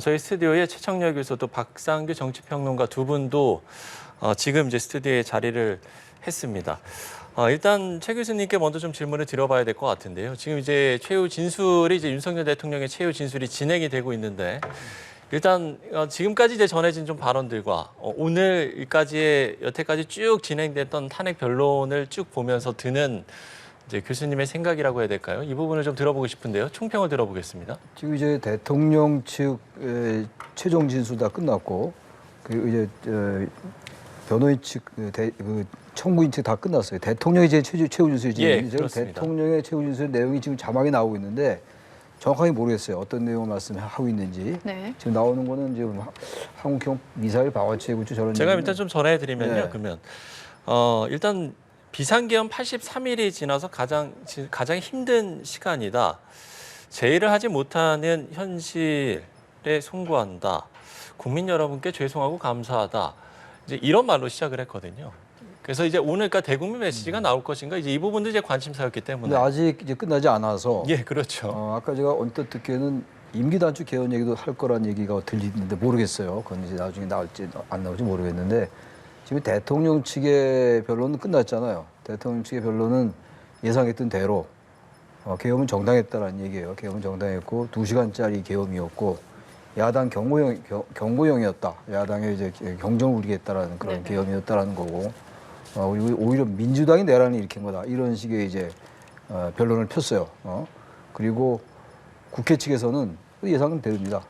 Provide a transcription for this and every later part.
저희 스튜디오에 최청렬 교수 또 박상규 정치평론가 두 분도 지금 이제 스튜디오에 자리를 했습니다. 일단 최 교수님께 먼저 좀 질문을 드려봐야 될 것 같은데요. 지금 이제 최후 진술이 이제 윤석열 대통령의 최후 진술이 진행이 되고 있는데 일단 지금까지 이제 전해진 좀 발언들과 오늘까지의 여태까지 쭉 진행됐던 탄핵 변론을 쭉 보면서 드는 이제 교수님의 생각이라고 해야 될까요? 이 부분을 좀 들어보고 싶은데요. 총평을 들어보겠습니다. 지금 이제 대통령 측의 최종 진술 다 끝났고 그 이제 변호인 측 청구인 측 다 끝났어요. 대통령이 이제 최후 진술이지. 예, 그렇습니다. 대통령의 최후 진술 내용이 지금 자막에 나오고 있는데 정확하게 모르겠어요. 어떤 내용을 말씀하고 있는지. 네. 지금 나오는 거는 지금 한국형 미사일 방어체 구축 저런. 제가 일단 좀 전해드리면요. 네. 그러면 일단 비상계엄 83일이 지나서 가장 힘든 시간이다. 제의를 하지 못하는 현실에 송구한다. 국민 여러분께 죄송하고 감사하다. 이제 이런 말로 시작을 했거든요. 그래서 이제 오늘까 대국민 메시지가 나올 것인가 이제 이 부분도 이제 관심사였기 때문에. 근데 아직 이제 끝나지 않아서. 예, 그렇죠. 아까 제가 언뜻 듣기에는 임기 단축 개헌 얘기도 할 거란 얘기가 들리는데 모르겠어요. 그건 이제 나중에 나올지 안 나올지 모르겠는데 지금 대통령 측의 변론은 끝났잖아요. 대통령 측의 변론은 예상했던 대로 계엄은 정당했다라는 얘기예요. 계엄은 정당했고 2시간짜리 계엄이었고 야당 경고형이었다. 야당의 이제 경정을 부리겠다라는 그런 네네. 계엄이었다라는 거고 그리고 오히려 민주당이 내란을 일으킨 거다. 이런 식의 이제 변론을 폈어요. 그리고 국회 측에서는 예상은 됩니다.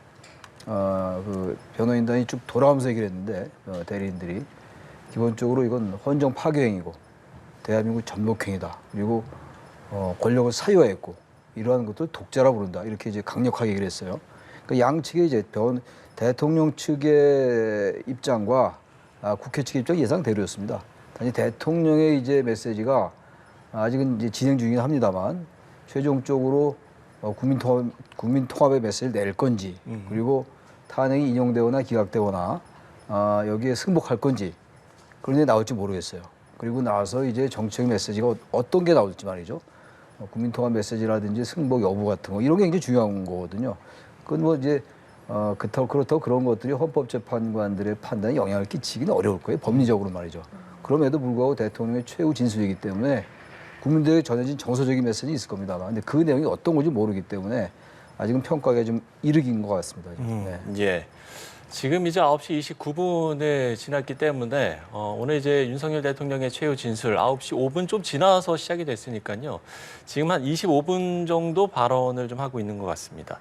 그 변호인단이 쭉 돌아가면서 얘기를 했는데 대리인들이 기본적으로 이건 헌정 파괴행위고 대한민국 전복행위다. 그리고 권력을 사유화했고 이러한 것들 독재라 부른다. 이렇게 이제 강력하게 얘기를 했어요. 그 양측의 이제 대통령 측의 입장과 국회 측의 입장 예상대로였습니다. 단지 대통령의 이제 메시지가 아직은 이제 진행 중이긴 합니다만 최종적으로 국민 통합의 메시지를 낼 건지 그리고 탄핵이 인용되거나 기각되거나 여기에 승복할 건지 그런 게 나올지 모르겠어요. 그리고 나서 이제 정치적 메시지가 어떤 게 나올지 말이죠. 국민 통합 메시지라든지 승복 여부 같은 거 이런 게 굉장히 중요한 거거든요. 그건 뭐 이제 그렇다고 그런 것들이 헌법재판관들의 판단에 영향을 끼치기는 어려울 거예요. 법리적으로 말이죠. 그럼에도 불구하고 대통령의 최후 진술이기 때문에 국민들에게 전해진 정서적인 메시지 있을 겁니다만 근데 그 내용이 어떤 건지 모르기 때문에 아직은 평가가 좀 이르긴 것 같습니다. 네. 예. 지금 이제 9시 29분에 지났기 때문에 오늘 이제 윤석열 대통령의 최후 진술 9시 5분 좀 지나서 시작이 됐으니까요. 지금 한 25분 정도 발언을 좀 하고 있는 것 같습니다.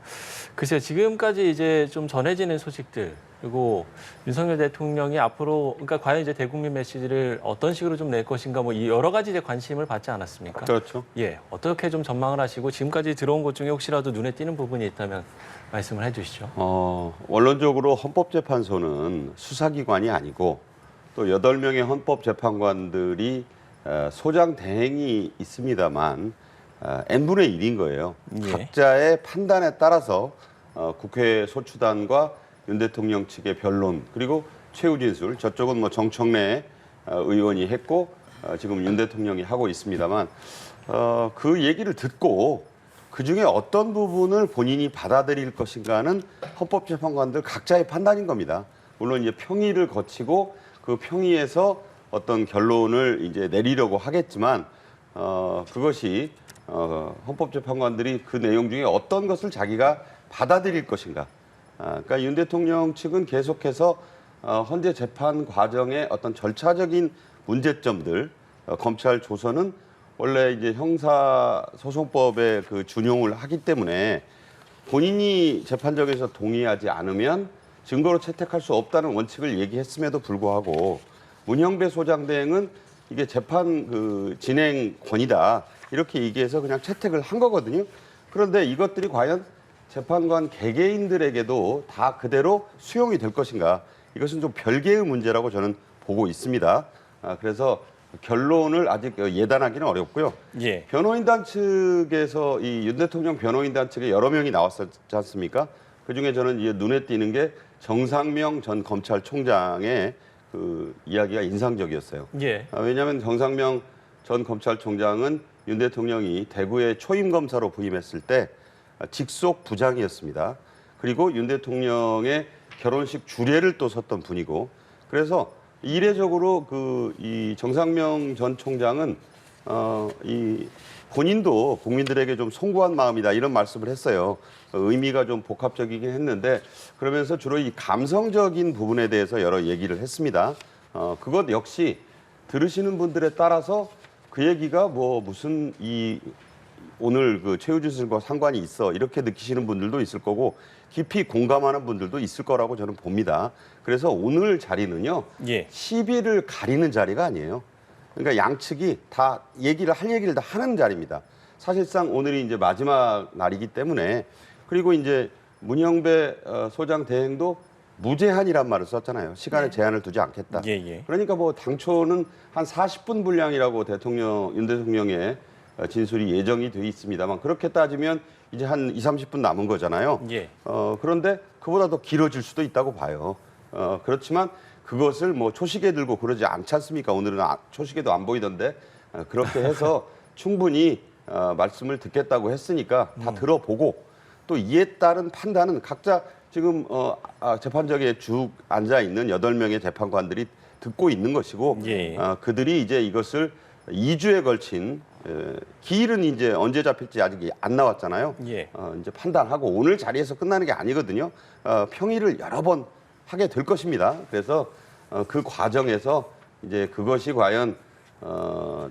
글쎄요, 지금까지 이제 좀 전해지는 소식들 그리고 윤석열 대통령이 앞으로 그러니까 과연 이제 대국민 메시지를 어떤 식으로 좀 낼 것인가 뭐 이 여러 가지 이제 관심을 받지 않았습니까? 그렇죠. 예, 어떻게 좀 전망을 하시고 지금까지 들어온 것 중에 혹시라도 눈에 띄는 부분이 있다면 말씀을 해주시죠. 원론적으로 헌법재판소는 수사기관이 아니고 또 8명의 헌법재판관들이 소장 대행이 있습니다만 n분의 1인 거예요. 예. 각자의 판단에 따라서 국회 소추단과 윤 대통령 측의 변론 그리고 최후 진술 저쪽은 뭐 정청래 의원이 했고 지금 윤 대통령이 하고 있습니다만 그 얘기를 듣고 그중에 어떤 부분을 본인이 받아들일 것인가는 헌법재판관들 각자의 판단인 겁니다. 물론 이제 평의를 거치고 그 평의에서 어떤 결론을 이제 내리려고 하겠지만 그것이 헌법재판관들이 그 내용 중에 어떤 것을 자기가 받아들일 것인가. 그러니까 윤 대통령 측은 계속해서 헌재 재판 과정의 어떤 절차적인 문제점들, 검찰 조서는 원래 이제 형사소송법에 그 준용을 하기 때문에 본인이 재판정에서 동의하지 않으면 증거로 채택할 수 없다는 원칙을 얘기했음에도 불구하고 문형배 소장 대행은 이게 재판 그 진행권이다 이렇게 얘기해서 그냥 채택을 한 거거든요. 그런데 이것들이 과연 재판관 개개인들에게도 다 그대로 수용이 될 것인가? 이것은 좀 별개의 문제라고 저는 보고 있습니다. 그래서 결론을 아직 예단하기는 어렵고요. 예. 변호인단 측에서 이 윤 대통령 변호인단 측에 여러 명이 나왔었지 않습니까? 그중에 저는 이제 눈에 띄는 게 정상명 전 검찰총장의 그 이야기가 인상적이었어요. 예. 왜냐하면 정상명 전 검찰총장은 윤 대통령이 대구에 초임 검사로 부임했을 때 직속 부장이었습니다. 그리고 윤 대통령의 결혼식 주례를 또 섰던 분이고 그래서 이례적으로 이 정상명 전 총장은 이 본인도 국민들에게 좀 송구한 마음이다 이런 말씀을 했어요. 의미가 좀 복합적이긴 했는데 그러면서 주로 이 감성적인 부분에 대해서 여러 얘기를 했습니다. 그것 역시 들으시는 분들에 따라서 그 얘기가 뭐 무슨 오늘 그 최우진술과 상관이 있어 이렇게 느끼시는 분들도 있을 거고 깊이 공감하는 분들도 있을 거라고 저는 봅니다. 그래서 오늘 자리는요. 예. 시비를 가리는 자리가 아니에요. 그러니까 양측이 다 할 얘기를 다 하는 자리입니다. 사실상 오늘이 이제 마지막 날이기 때문에 그리고 이제 문영배 소장 대행도 무제한이란 말을 썼잖아요. 시간에 제한을 두지 않겠다. 예, 예. 그러니까 뭐 당초는 한 40분 분량이라고 윤 대통령의 진술이 예정이 돼 있습니다만 그렇게 따지면 이제 한 20-30분 남은 거잖아요. 예. 그런데 그보다 더 길어질 수도 있다고 봐요. 그렇지만 그것을 뭐 초시계 들고 그러지 않지 않습니까? 오늘은 초시계도 안 보이던데 그렇게 해서 충분히 말씀을 듣겠다고 했으니까 다 들어보고 또 이에 따른 판단은 각자 지금 재판정에 쭉 앉아 있는 8명의 재판관들이 듣고 있는 것이고 예. 그들이 이제 이것을 2주에 걸친 기일은 이제 언제 잡힐지 아직 안 나왔잖아요. 예. 이제 판단하고 오늘 자리에서 끝나는 게 아니거든요. 평의를 여러 번 하게 될 것입니다. 그래서 그 과정에서 이제 그것이 과연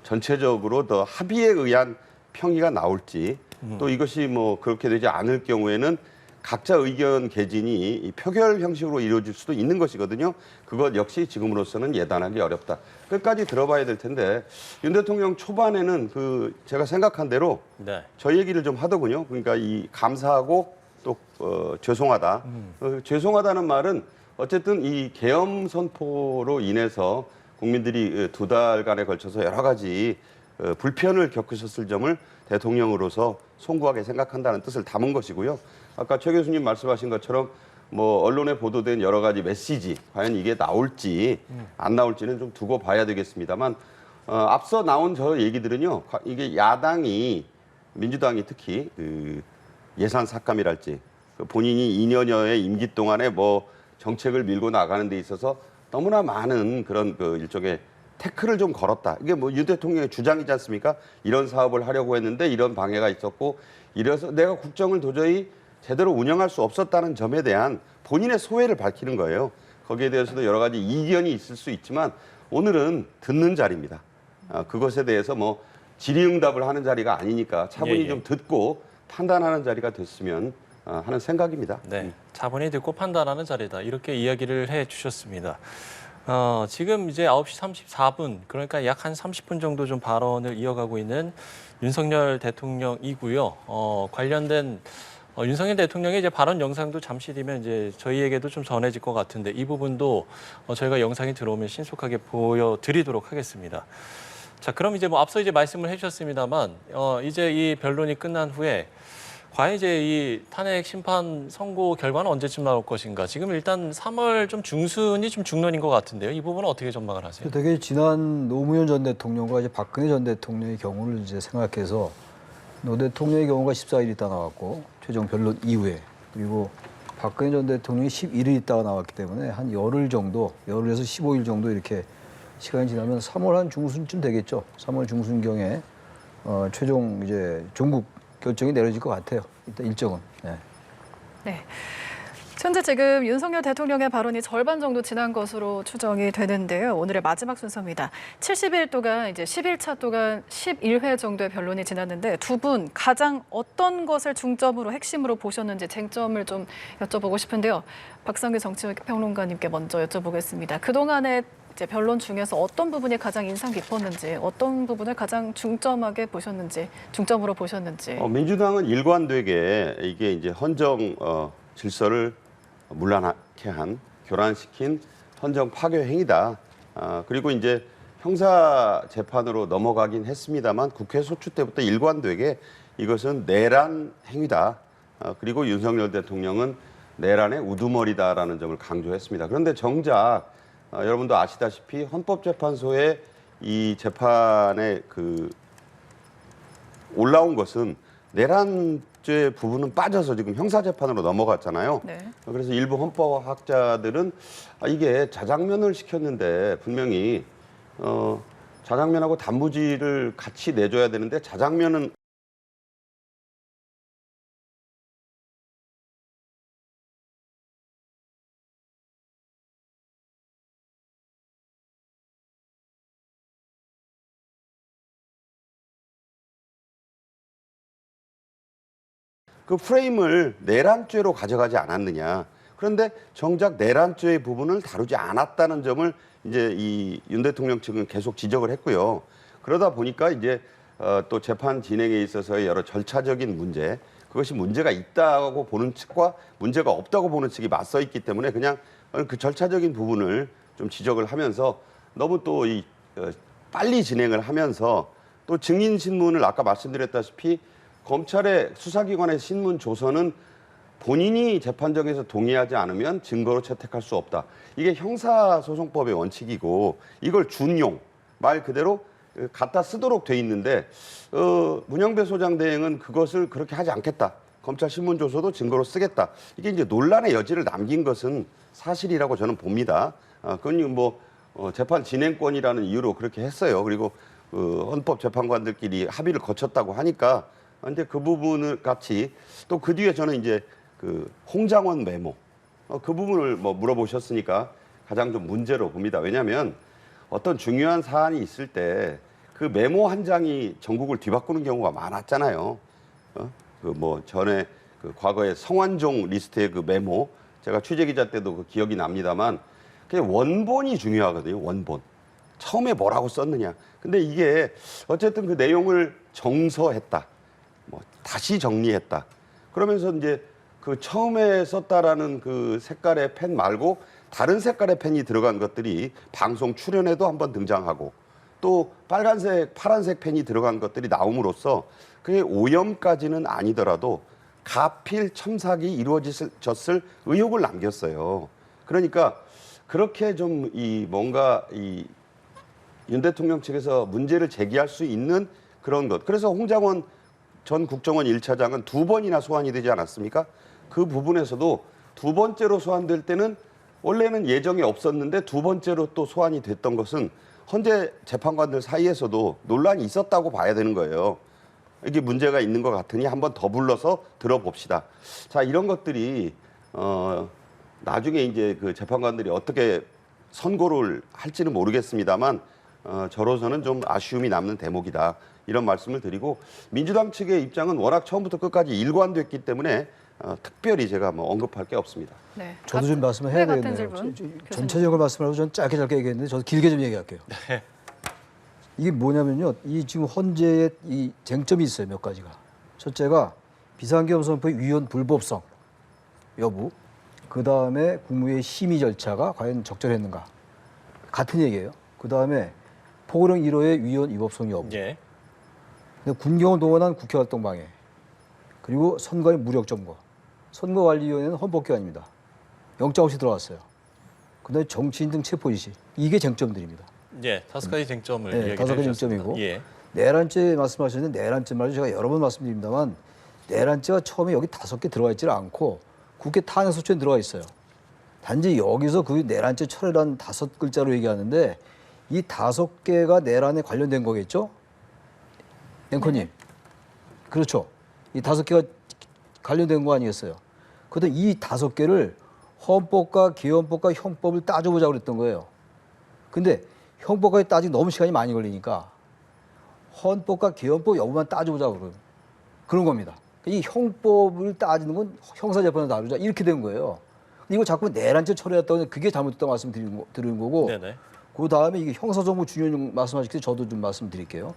전체적으로 더 합의에 의한 평의가 나올지 또 이것이 뭐 그렇게 되지 않을 경우에는 각자 의견 개진이 이 표결 형식으로 이루어질 수도 있는 것이거든요. 그것 역시 지금으로서는 예단하기 어렵다. 끝까지 들어봐야 될 텐데 윤 대통령 초반에는 제가 생각한 대로 네. 저 얘기를 좀 하더군요. 그러니까 이 감사하고 또 죄송하다. 죄송하다는 말은 어쨌든 이 계엄 선포로 인해서 국민들이 2달간에 걸쳐서 여러 가지 불편을 겪으셨을 점을 대통령으로서 송구하게 생각한다는 뜻을 담은 것이고요. 아까 최 교수님 말씀하신 것처럼 뭐 언론에 보도된 여러 가지 메시지 과연 이게 나올지 안 나올지는 좀 두고 봐야 되겠습니다만 앞서 나온 저 얘기들은요. 이게 야당이 민주당이 특히 예산 삭감이랄지 본인이 2년여의 임기 동안에 뭐 정책을 밀고 나가는 데 있어서 너무나 많은 그런 일종의 태클을 좀 걸었다. 이게 뭐 윤 대통령의 주장이지 않습니까? 이런 사업을 하려고 했는데 이런 방해가 있었고 이래서 내가 국정을 도저히 제대로 운영할 수 없었다는 점에 대한 본인의 소회를 밝히는 거예요. 거기에 대해서도 여러 가지 이견이 있을 수 있지만 오늘은 듣는 자리입니다. 그것에 대해서 뭐 질의응답을 하는 자리가 아니니까 차분히 예, 예. 좀 듣고 판단하는 자리가 됐으면 하는 생각입니다. 네, 차분히 듣고 판단하는 자리다. 이렇게 이야기를 해 주셨습니다. 지금 이제 9시 34분, 그러니까 약 한 30분 정도 좀 발언을 이어가고 있는 윤석열 대통령이고요. 관련된 윤석열 대통령의 이제 발언 영상도 잠시 뒤면 이제 저희에게도 좀 전해질 것 같은데 이 부분도 저희가 영상이 들어오면 신속하게 보여드리도록 하겠습니다. 자, 그럼 이제 뭐 앞서 이제 말씀을 해주셨습니다만 이제 이 변론이 끝난 후에 과연 이제 이 탄핵 심판 선고 결과는 언제쯤 나올 것인가? 지금 일단 3월 좀 중순이 좀 중론인 것 같은데요. 이 부분은 어떻게 전망을 하세요? 되게 지난 노무현 전 대통령과 이제 박근혜 전 대통령의 경우를 이제 생각해서 노 대통령의 경우가 14일 있다 나왔고 최종 변론 이후에 그리고 박근혜 전 대통령이 11일 있다가 나왔기 때문에 한 열흘에서 15일 정도 이렇게 시간이 지나면 3월 한 중순쯤 되겠죠. 3월 중순경에 최종 이제 종국 결정이 내려질 것 같아요. 일단 일정은. 네. 네. 현재 지금 윤석열 대통령의 발언이 절반 정도 지난 것으로 추정이 되는데요. 오늘의 마지막 순서입니다. 70일 동안 이제 11차 동안 11회 정도의 변론이 지났는데 두 분 가장 어떤 것을 중점으로 핵심으로 보셨는지 쟁점을 좀 여쭤보고 싶은데요. 박상규 정치평론가님께 먼저 여쭤보겠습니다. 그동안의 이제 변론 중에서 어떤 부분이 가장 인상 깊었는지, 어떤 부분을 가장 중점으로 보셨는지. 민주당은 일관되게 이게 이제 헌정 질서를 문란하게 한 교란시킨 헌정 파괴 행위다. 그리고 이제 형사 재판으로 넘어가긴 했습니다만 국회 소추 때부터 일관되게 이것은 내란 행위다. 그리고 윤석열 대통령은 내란의 우두머리다라는 점을 강조했습니다. 그런데 정작 여러분도 아시다시피 헌법재판소의 이 재판에 올라온 것은 내란 내란죄 부분은 빠져서 지금 형사재판으로 넘어갔잖아요. 네. 그래서 일부 헌법학자들은 이게 자장면을 시켰는데 분명히 자장면하고 단무지를 같이 내줘야 되는데 자장면은 그 프레임을 내란죄로 가져가지 않았느냐. 그런데 정작 내란죄의 부분을 다루지 않았다는 점을 이제 이 윤 대통령 측은 계속 지적을 했고요. 그러다 보니까 이제 또 재판 진행에 있어서의 여러 절차적인 문제, 그것이 문제가 있다고 보는 측과 문제가 없다고 보는 측이 맞서 있기 때문에 그냥 그 절차적인 부분을 좀 지적을 하면서 너무 또 빨리 진행을 하면서 또 증인 신문을 아까 말씀드렸다시피 검찰의 수사기관의 신문 조서는 본인이 재판정에서 동의하지 않으면 증거로 채택할 수 없다. 이게 형사소송법의 원칙이고 이걸 준용, 말 그대로 갖다 쓰도록 돼 있는데 문영배 소장 대행은 그것을 그렇게 하지 않겠다. 검찰 신문 조서도 증거로 쓰겠다. 이게 이제 논란의 여지를 남긴 것은 사실이라고 저는 봅니다. 그건 뭐 재판 진행권이라는 이유로 그렇게 했어요. 그리고 헌법 재판관들끼리 합의를 거쳤다고 하니까 이제 그 부분을 같이 또 그 뒤에 저는 이제 그 홍장원 메모 그 부분을 뭐 물어보셨으니까 가장 좀 문제로 봅니다. 왜냐하면 어떤 중요한 사안이 있을 때 그 메모 한 장이 전국을 뒤바꾸는 경우가 많았잖아요. 그 뭐 전에 그 과거에 성완종 리스트의 그 메모 제가 취재 기자 때도 그 기억이 납니다만 그게 원본이 중요하거든요. 원본. 처음에 뭐라고 썼느냐. 근데 이게 어쨌든 그 내용을 정서했다. 뭐 다시 정리했다. 그러면서 이제 그 처음에 썼다라는 그 색깔의 펜 말고 다른 색깔의 펜이 들어간 것들이 방송 출연에도 한번 등장하고 또 빨간색, 파란색 펜이 들어간 것들이 나옴으로써 그게 오염까지는 아니더라도 가필 첨삭이 이루어졌을 의혹을 남겼어요. 그러니까 그렇게 좀 뭔가 윤 대통령 측에서 문제를 제기할 수 있는 그런 것. 그래서 홍장원 전 국정원 1차장은 2번이나 소환이 되지 않았습니까? 그 부분에서도 2번째로 소환될 때는 원래는 예정이 없었는데 2번째로 또 소환이 됐던 것은 헌재 재판관들 사이에서도 논란이 있었다고 봐야 되는 거예요. 이게 문제가 있는 것 같으니 한번 더 불러서 들어봅시다. 자, 이런 것들이 나중에 이제 그 재판관들이 어떻게 선고를 할지는 모르겠습니다만 저로서는 좀 아쉬움이 남는 대목이다. 이런 말씀을 드리고 민주당 측의 입장은 워낙 처음부터 끝까지 일관됐기 때문에 특별히 제가 뭐 언급할 게 없습니다. 네. 저도 좀 말씀을 해야 같은 되겠네요. 질문. 전체적으로 말씀하고 저는 짧게 얘기했는데 저도 길게 좀 얘기할게요. 네. 이게 뭐냐면요. 이 지금 헌재에 이 쟁점이 있어요. 몇 가지가. 첫째가 비상계엄선포의 위헌 불법성 여부. 그다음에 국무회의 심의 절차가 과연 적절했는가. 같은 얘기예요. 그다음에 포고령 1호의 위헌 위법성 여부. 예. 근데 군경을 동원한 국회활동 방해. 그리고 선거의 무력 점거. 선거관리위원회는 헌법기관입니다. 영장 없이 들어왔어요. 그다음에 정치인 등 체포 지시. 이게 쟁점들입니다. 예, 5가지 쟁점을 네, 얘기해 5가지 주셨습니다. 쟁점이고. 예. 내란죄 말씀하셨는데 내란죄 말도 제가 여러 번 말씀드립니다만 내란죄가 처음에 여기 5개 들어가 있지 않고 국회 탄핵소추에 들어가 있어요. 단지 여기서 그 내란죄 철회란 5글자로 얘기하는데 이 5개가 내란에 관련된 거겠죠? 앵커님. 네. 그렇죠. 이 5개가 관련된 거 아니겠어요? 그런데 이 5개를 헌법과 기헌법과 형법을 따져보자고 그랬던 거예요. 근데 형법까지 따지기 너무 시간이 많이 걸리니까 헌법과 기헌법 여부만 따져보자고 그런 겁니다. 이 형법을 따지는 건 형사재판을 다루자 이렇게 된 거예요. 이거 자꾸 내란죄 처리했다고 그게 잘못됐다고 말씀드리는 거고 네네. 그 다음에 이게 형사정보 중요한 말씀하실 때 저도 좀 말씀드릴게요.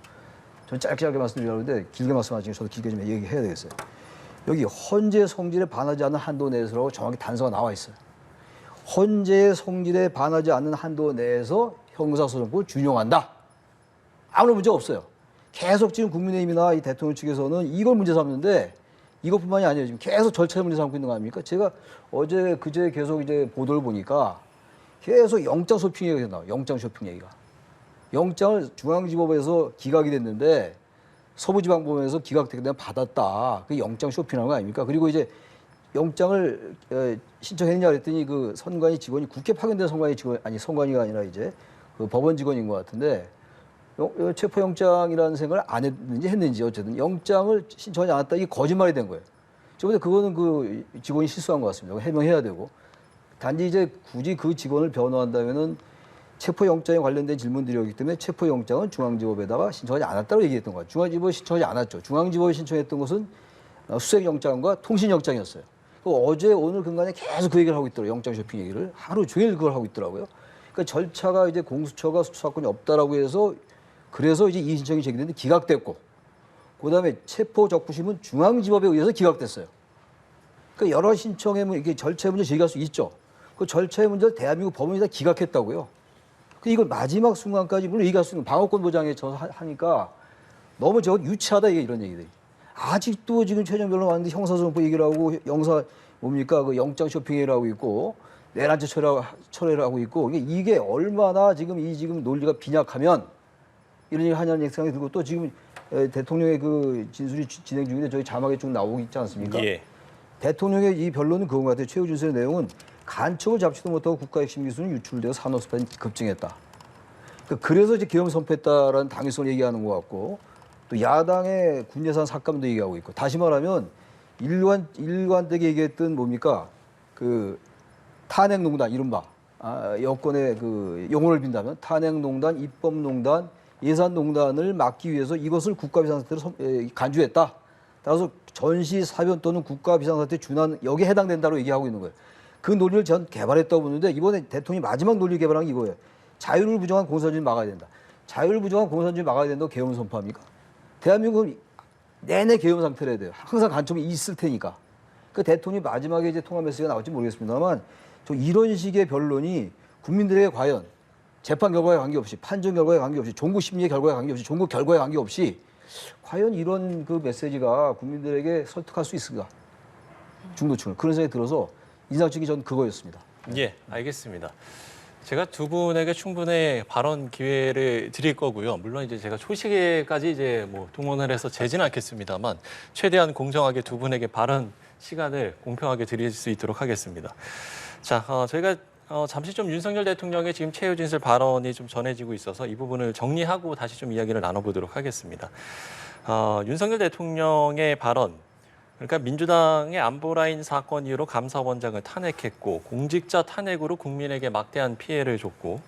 저는 짧게 말씀드리려고 하는데 길게 말씀하시니까 저도 길게 좀 얘기해야 되겠어요. 여기 헌재 성질에 반하지 않는 한도 내에서라고 정확히 단서가 나와 있어요. 헌재의 성질에 반하지 않는 한도 내에서 형사소송법을 준용한다. 아무런 문제가 없어요. 계속 지금 국민의힘이나 이 대통령 측에서는 이걸 문제 삼는데 이것뿐만이 아니에요. 지금 계속 절차를 문제 삼고 있는 거 아닙니까? 제가 그제 계속 이제 보도를 보니까 계속 영장 쇼핑 얘기가 나와요. 영장 쇼핑 얘기가. 영장을 중앙지법에서 기각이 됐는데 서부지방법원에서 기각되게 되면 받았다. 그 영장 쇼핑한 거 아닙니까? 그리고 이제 영장을 신청했냐 그랬더니 그 선관위 직원이 국회 파견된 선관위 직원 아니 선관위가 아니라 이제 그 법원 직원인 것 같은데 체포영장이라는 생각을 안 했는지 어쨌든 영장을 신청하지 않았다. 이게 거짓말이 된 거예요. 저번에 그거는 그 직원이 실수한 것 같습니다. 해명해야 되고. 단지 이제 굳이 그 직원을 변호한다면은 체포영장에 관련된 질문들이었기 때문에 체포영장은 중앙지법에다가 신청하지 않았다고 얘기했던 거예요. 중앙지법에 신청하지 않았죠. 중앙지법에 신청했던 것은 수색영장과 통신영장이었어요. 어제 오늘 근간에 계속 그 얘기를 하고 있더라고요. 영장 쇼핑 얘기를. 하루 종일 그걸 하고 있더라고요. 그러니까 절차가 이제 공수처가 수사권이 없다라고 해서 그래서 이제 이 신청이 제기됐는데 기각됐고 그다음에 체포 적부심은 중앙지법에 의해서 기각됐어요. 그러니까 여러 신청에 이게 절차의 문제 제기할 수 있죠. 그 절차의 문제를 대한민국 법원이 다 기각했다고요. 이걸 마지막 순간까지 물론 얘기할 수 있는 방어권 보장에 하니까 너무 저건 유치하다 이런 얘기들이. 아직도 지금 최종 변론 왔는데 형사소송법 얘기를 하고 영사 뭡니까 그 영장 쇼핑을 하고 있고 내란죄 철회를 하고 있고 이게 얼마나 지금 이 지금 논리가 빈약하면 이런 얘기 하냐는 생각이 들고 또 지금 대통령의 그 진술이 진행 중인데 저희 자막에 좀 나오고 있지 않습니까? 예. 대통령의 이 변론은 그건 것 같아요. 최후 진술의 내용은 간첩을 잡지도 못하고 국가 핵심 기술은 유출되어 산업스파이 급증했다. 그래서 이제 계엄 선포했다라는 당위성을 얘기하는 것 같고 또 야당의 군 예산 삭감도 얘기하고 있고 다시 말하면 일관되게 얘기했던 뭡니까 그 탄핵농단 이른바 여권의 그 용어를 빈다면 탄핵농단, 입법농단, 예산농단을 막기 위해서 이것을 국가비상사태로 간주했다. 따라서 전시 사변 또는 국가비상사태 준한 여기에 해당된다고 얘기하고 있는 거예요. 그 논리를 전 개발했다고 보는데 이번에 대통령이 마지막 논리 개발한 게 이거예요. 자유를 부정한 공산주의 막아야 된다. 자유를 부정한 공산주의 막아야 된다고 계엄을 선포합니까? 대한민국은 내내 계엄 상태로 해야 돼요. 항상 간첩이 있을 테니까. 그 대통령이 마지막에 이제 통화 메시지가 나올지 모르겠습니다만 저 이런 식의 변론이 국민들에게 과연 재판 결과에 관계없이 판정 결과에 관계없이 종국 심리의 결과에 관계없이 종국 결과에 관계없이 과연 이런 그 메시지가 국민들에게 설득할 수 있을까? 중도층을 그런 생각이 들어서 인상적인 전 그거였습니다. 예, 알겠습니다. 제가 두 분에게 충분히 발언 기회를 드릴 거고요. 물론 이제 제가 초시계까지 이제 뭐 동원을 해서 재지는 않겠습니다만 최대한 공정하게 두 분에게 발언 시간을 공평하게 드릴 수 있도록 하겠습니다. 자, 저희가 잠시 좀 윤석열 대통령의 지금 최후 진술 발언이 좀 전해지고 있어서 이 부분을 정리하고 다시 좀 이야기를 나눠보도록 하겠습니다. 윤석열 대통령의 발언, 그러니까 민주당의 안보라인 사건 이후로 감사원장을 탄핵했고 공직자 탄핵으로 국민에게 막대한 피해를 줬고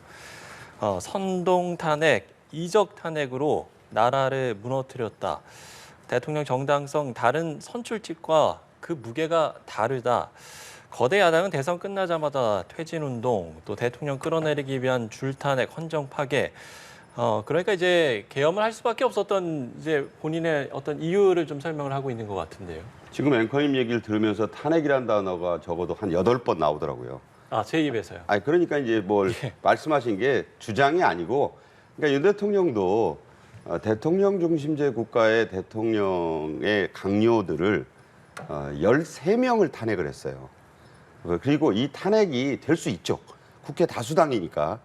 선동 탄핵, 이적 탄핵으로 나라를 무너뜨렸다. 대통령 정당성 다른 선출직과 그 무게가 다르다. 거대 야당은 대선 끝나자마자 퇴진운동, 또 대통령 끌어내리기 위한 줄탄핵, 헌정 파괴. 그러니까 이제 계엄을 할 수밖에 없었던 이제 본인의 어떤 이유를 좀 설명을 하고 있는 것 같은데요. 지금 앵커님 얘기를 들으면서 탄핵이라는 단어가 적어도 한 8번 나오더라고요. 제 입에서요. 아니 그러니까 이제 뭘 말씀하신 게 주장이 아니고 그러니까 윤 대통령도 대통령 중심제 국가의 대통령의 강요들을 13명을 탄핵을 했어요. 그리고 이 탄핵이 될 수 있죠. 국회 다수당이니까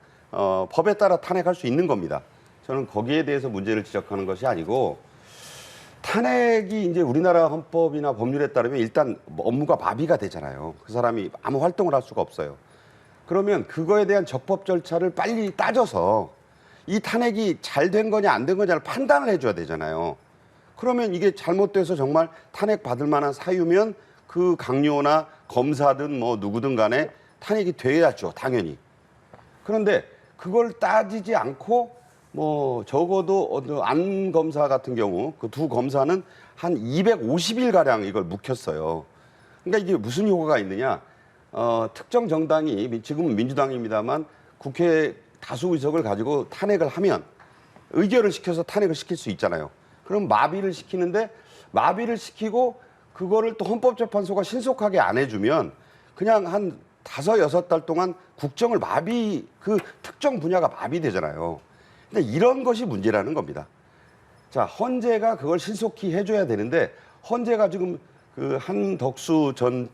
법에 따라 탄핵할 수 있는 겁니다. 저는 거기에 대해서 문제를 지적하는 것이 아니고 탄핵이 이제 우리나라 헌법이나 법률에 따르면 일단 업무가 마비가 되잖아요. 그 사람이 아무 활동을 할 수가 없어요. 그러면 그거에 대한 적법 절차를 빨리 따져서 이 탄핵이 잘 된 거냐 안 된 거냐를 판단을 해줘야 되잖아요. 그러면 이게 잘못돼서 정말 탄핵 받을 만한 사유면 그 강요나 검사든 뭐 누구든 간에 탄핵이 돼야죠, 당연히. 그런데 그걸 따지지 않고 뭐 적어도 안 검사 같은 경우 그 두 검사는 한 250일 가량 이걸 묵혔어요. 그러니까 이게 무슨 효과가 있느냐? 특정 정당이 지금은 민주당입니다만 국회 다수 의석을 가지고 탄핵을 하면 의결을 시켜서 탄핵을 시킬 수 있잖아요. 그럼 마비를 시키는데 마비를 시키고 그거를 또 헌법재판소가 신속하게 안 해주면 그냥 한 5, 6달 동안 국정을 그 특정 분야가 마비되잖아요. 근데 이런 것이 문제라는 겁니다. 자, 헌재가 그걸 신속히 해줘야 되는데 헌재가 지금 그 한덕수 전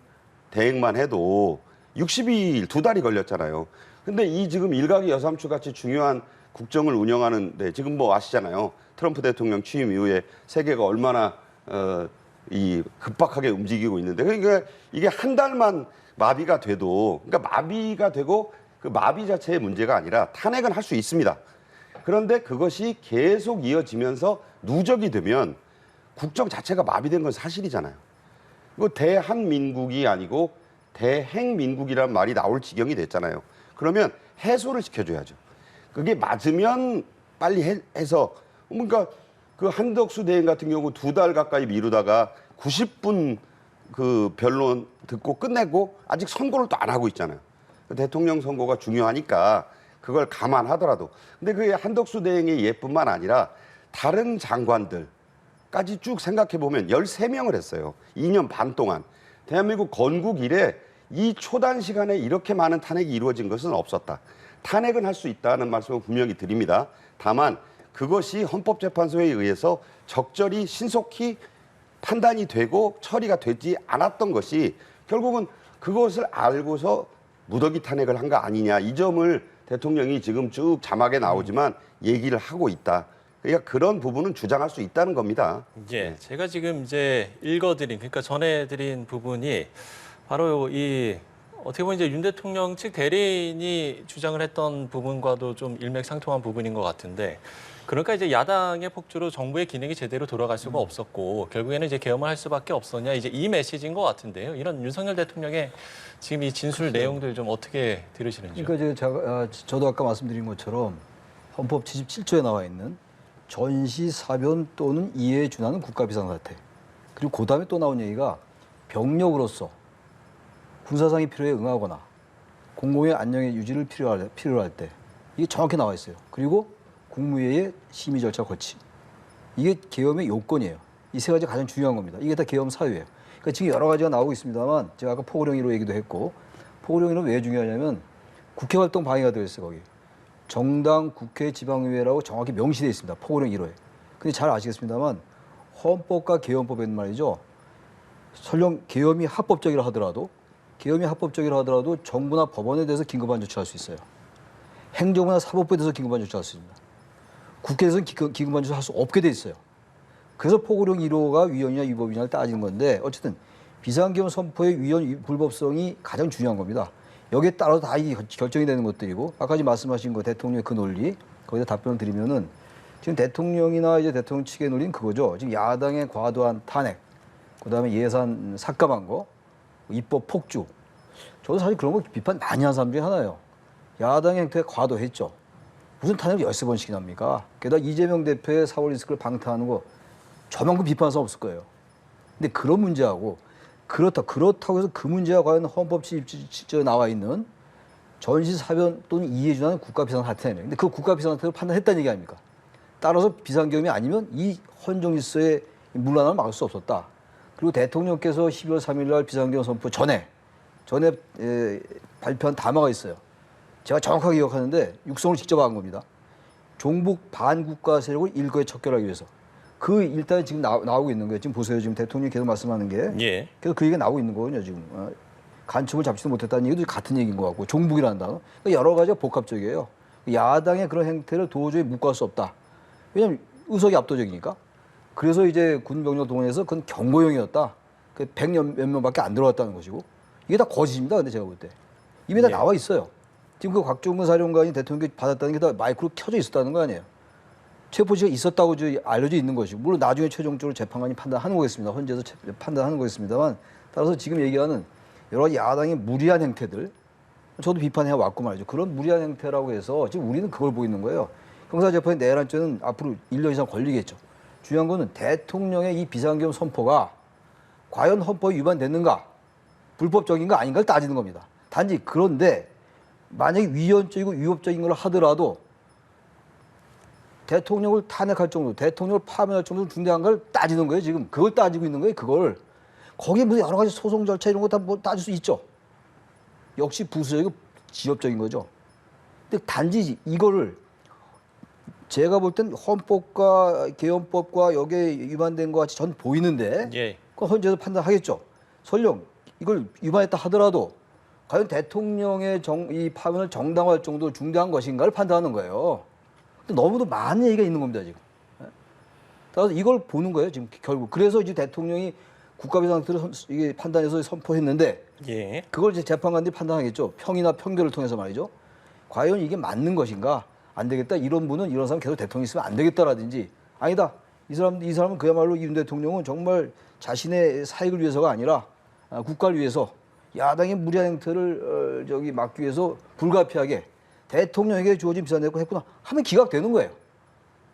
대행만 해도 62일 2달이 걸렸잖아요. 근데 이 지금 일각이 여삼추 같이 중요한 국정을 운영하는데 지금 뭐 아시잖아요. 트럼프 대통령 취임 이후에 세계가 얼마나 이 급박하게 움직이고 있는데 그러니까 이게 한 달만 마비가 돼도 그러니까 마비가 되고 그 마비 자체의 문제가 아니라 탄핵은 할 수 있습니다. 그런데 그것이 계속 이어지면서 누적이 되면 국정 자체가 마비된 건 사실이잖아요. 이거 대한민국이 아니고 대행민국이란 말이 나올 지경이 됐잖아요. 그러면 해소를 시켜줘야죠. 그게 맞으면 빨리 해서 그러니까 그 한덕수 대행 같은 경우 2달 가까이 미루다가 90분 그 변론 듣고 끝내고 아직 선고를 또 안 하고 있잖아요. 대통령 선거가 중요하니까 그걸 감안하더라도. 근데 그게 한덕수 대행의 예뿐만 아니라 다른 장관들까지 쭉 생각해 보면 13명을 했어요. 2년 반 동안. 대한민국 건국 이래 이 초단 시간에 이렇게 많은 탄핵이 이루어진 것은 없었다. 탄핵은 할 수 있다는 말씀을 분명히 드립니다. 다만 그것이 헌법재판소에 의해서 적절히 신속히 판단이 되고 처리가 되지 않았던 것이 결국은 그것을 알고서 무더기 탄핵을 한 거 아니냐. 이 점을 대통령이 지금 쭉 자막에 나오지만 얘기를 하고 있다. 그러니까 그런 부분은 주장할 수 있다는 겁니다. 예, 제가 지금 이제 읽어드린, 그러니까 전해드린 부분이 바로 이 어떻게 보면 이제 윤 대통령 측 대리인이 주장을 했던 부분과도 좀 일맥상통한 부분인 것 같은데, 그러니까 이제 야당의 폭주로 정부의 기능이 제대로 돌아갈 수가 없었고 결국에는 이제 계엄을 할 수밖에 없었냐, 이제 이 메시지인 것 같은데요. 이런 윤석열 대통령의 지금 이 진술 내용들 좀 어떻게 들으시는지요? 그러니까 저도 아까 말씀드린 것처럼 헌법 77조에 나와 있는 전시 사변 또는 이해에 준하는 국가 비상사태, 그리고 그다음에 또 나온 얘기가 병력으로서 군사상이 필요에 응하거나 공공의 안녕의 유지를 필요로 할 때, 이게 정확히 나와 있어요. 그리고 국무회의 심의 절차 거치, 이게 계엄의 요건이에요. 이 세 가지가 가장 중요한 겁니다. 이게 다 계엄 사유예요. 그러니까 지금 여러 가지가 나오고 있습니다만, 제가 아까 포고령 1호 얘기도 했고, 포고령 1호는 왜 중요하냐면 국회 활동 방해가 되어 있어요. 거기 정당, 국회, 지방의회라고 정확히 명시되어 있습니다. 포고령 1호에. 근데 잘 아시겠습니다만 헌법과 계엄법에는 말이죠, 설령 계엄이 합법적이라 하더라도 정부나 법원에 대해서 긴급한 조치할 수 있어요. 행정부나 사법부에 대해서 긴급한 조치할 수 있습니다. 국회에서는 긴급한 조치할 수 없게 돼 있어요. 그래서 포고령 1호가 위헌이냐 위법이냐를 따지는 건데, 어쨌든 비상계엄 선포의 위헌 불법성이 가장 중요한 겁니다. 여기에 따라서 다 이 결정이 되는 것들이고, 아까 지금 말씀하신 거 대통령의 그 논리, 거기다 답변을 드리면은 지금 대통령이나 이제 대통령 측의 논리는 그거죠. 지금 야당의 과도한 탄핵, 그다음에 예산 삭감한 거, 입법 폭주. 저도 사실 그런 거 비판 많이 한 사람 중에 하나예요. 야당의 행태가 과도했죠. 무슨 탄핵을 13번씩이나 합니까? 게다가 이재명 대표의 4월 리스크를 방탄하는 거 저만큼 비판할 사람 없을 거예요. 근데 그런 문제하고 그렇다고 해서 그 문제가 과연 헌법 77조에 나와 있는 전시 사변 또는 이해에 준하는 국가 비상사태네요. 근데 그 국가 비상사태로 판단했다는 얘기 아닙니까? 따라서 비상계엄이 아니면 이 헌정 질서의 문란함을 막을 수 없었다. 그리고 대통령께서 12월 3일 날 비상계엄 선포 전에 발표한 담화가 있어요. 제가 정확하게 기억하는데 육성을 직접 한 겁니다. 종북 반국가 세력을 일거에 척결하기 위해서. 그 일단은 지금 나오고 있는 거예요. 지금 보세요. 지금 대통령이 계속 말씀하는 게. 예. 그래서 그 얘기가 나오고 있는 거거든요. 지금. 간첩을 잡지도 못했다는 얘기도 같은 얘기인 것 같고, 종북이라는 단어. 그러니까 여러 가지가 복합적이에요. 야당의 그런 행태를 도저히 묵과할 수 없다. 왜냐하면 의석이 압도적이니까. 그래서 이제 군병력 동원해서 그건 경고용이었다. 100몇 명밖에 안 들어왔다는 것이고. 이게 다 거짓입니다. 근데 제가 볼 때. 이미 다 예. 나와 있어요. 지금 그 곽종근 사령관이 대통령께 받았다는 게 다 마이크로 켜져 있었다는 거 아니에요. 체포지가 있었다고 알려져 있는 것이고, 물론 나중에 최종적으로 재판관이 판단하는 거겠습니다. 헌재에서 판단하는 거겠습니다만, 따라서 지금 얘기하는 여러 가지 야당의 무리한 행태들, 저도 비판해 왔고 말이죠. 그런 무리한 행태라고 해서 지금 우리는 그걸 보이는 거예요. 형사재판의 내란죄는 앞으로 1년 이상 걸리겠죠. 중요한 거는 대통령의 이 비상계엄 선포가 과연 헌법에 위반됐는가, 불법적인가 아닌가를 따지는 겁니다. 단지 그런데 만약에 위헌적이고 위법적인 걸 하더라도 대통령을 탄핵할 정도, 대통령을 파면할 정도로 중대한 걸 따지는 거예요. 지금 그걸 따지고 있는 거예요. 그걸. 거기에 무슨 여러 가지 소송 절차 이런 거 다 뭐 따질 수 있죠. 역시 부수적이고 지엽적인 거죠. 근데 단지 이거를 제가 볼 땐 헌법과 계엄법과 여기에 위반된 것 같이 전 보이는데, 예. 그건 헌재에서 판단하겠죠. 설령 이걸 위반했다 하더라도 과연 대통령의 이 파면을 정당화할 정도로 중대한 것인가를 판단하는 거예요. 근데 너무도 많은 얘기가 있는 겁니다, 지금. 따라서 이걸 보는 거예요, 지금 결국. 그래서 이제 대통령이 국가비상사태를 이게 판단해서 선포했는데 예. 그걸 이제 재판관들이 판단하겠죠. 평이나 판결을 통해서 말이죠. 과연 이게 맞는 것인가? 안 되겠다. 이런 분은 이런 사람 계속 대통령이 있으면 안 되겠다라든지 아니다. 이 사람은 그야말로 윤 대통령은 정말 자신의 사익을 위해서가 아니라 국가를 위해서 야당의 무리한 행태를 막기 위해서 불가피하게 대통령에게 주어진 비상대책을 했구나 하면 기각되는 거예요.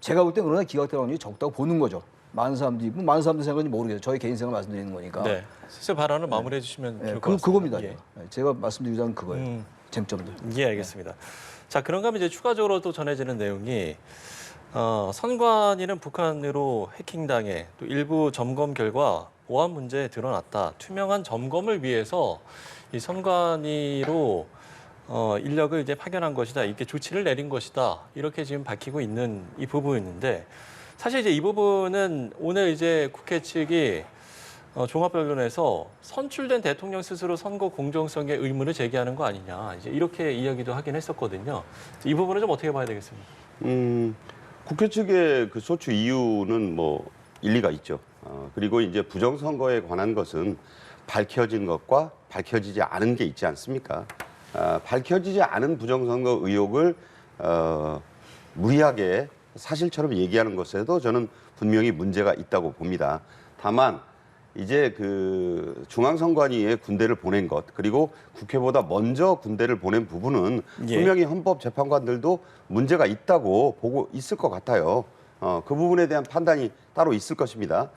제가 볼 때 그러나 기각될 확률이 적다고 보는 거죠. 많은 사람들이 많은 사람들 생각인지 모르겠어요. 저희 개인 생각 말씀드리는 거니까. 네. 슬슬 발언을 마무리해 주시면 좋을 것 같습니다. 그겁니다. 예. 제가 말씀드리자는 그거예요. 쟁점들. 예, 알겠습니다. 자, 그런가 하면 이제 추가적으로 또 전해지는 내용이 선관위는 북한으로 해킹당해 또 일부 점검 결과 보안 문제 드러났다. 투명한 점검을 위해서 이 선관위로 인력을 이제 파견한 것이다. 이렇게 조치를 내린 것이다. 이렇게 지금 밝히고 있는 이 부분인데 사실 이제 이 부분은 오늘 이제 국회 측이 종합변론에서 선출된 대통령 스스로 선거 공정성에 의문을 제기하는 거 아니냐. 이제 이렇게 이야기도 하긴 했었거든요. 이 부분은 좀 어떻게 봐야 되겠습니까? 국회 측의 그 소추 이유는 뭐 일리가 있죠. 그리고 이제 부정선거에 관한 것은 밝혀진 것과 밝혀지지 않은 게 있지 않습니까? 밝혀지지 않은 부정선거 의혹을 무리하게 사실처럼 얘기하는 것에도 저는 분명히 문제가 있다고 봅니다. 다만 이제 그 중앙선관위에 군대를 보낸 것 그리고 국회보다 먼저 군대를 보낸 부분은 예. 분명히 헌법재판관들도 문제가 있다고 보고 있을 것 같아요. 그 부분에 대한 판단이 따로 있을 것입니다.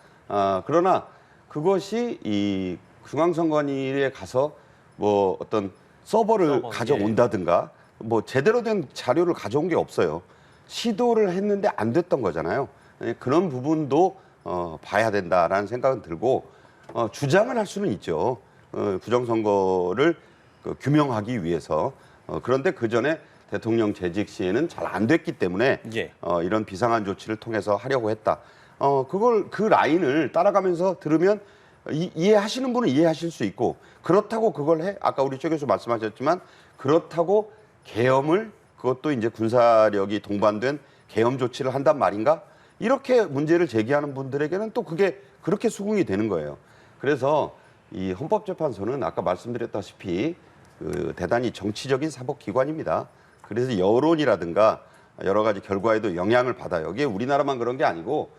그러나 그것이 이 중앙선관위에 가서 뭐 어떤 서버를 가져온다든가 뭐 제대로 된 자료를 가져온 게 없어요. 시도를 했는데 안 됐던 거잖아요. 그런 부분도 봐야 된다라는 생각은 들고 주장을 할 수는 있죠. 부정선거를 규명하기 위해서. 그런데 그 전에 대통령 재직 시에는 잘 안 됐기 때문에 예. 이런 비상한 조치를 통해서 하려고 했다. 그걸 그 라인을 따라가면서 들으면 이해하시는 분은 이해하실 수 있고 그렇다고 그걸 해 아까 우리 최 교수 말씀하셨지만 그렇다고 계엄을 그것도 이제 군사력이 동반된 계엄 조치를 한단 말인가? 이렇게 문제를 제기하는 분들에게는 또 그게 그렇게 수긍이 되는 거예요. 그래서 이 헌법재판소는 아까 말씀드렸다시피 대단히 정치적인 사법기관입니다. 그래서 여론이라든가 여러 가지 결과에도 영향을 받아요. 이게 우리나라만 그런 게 아니고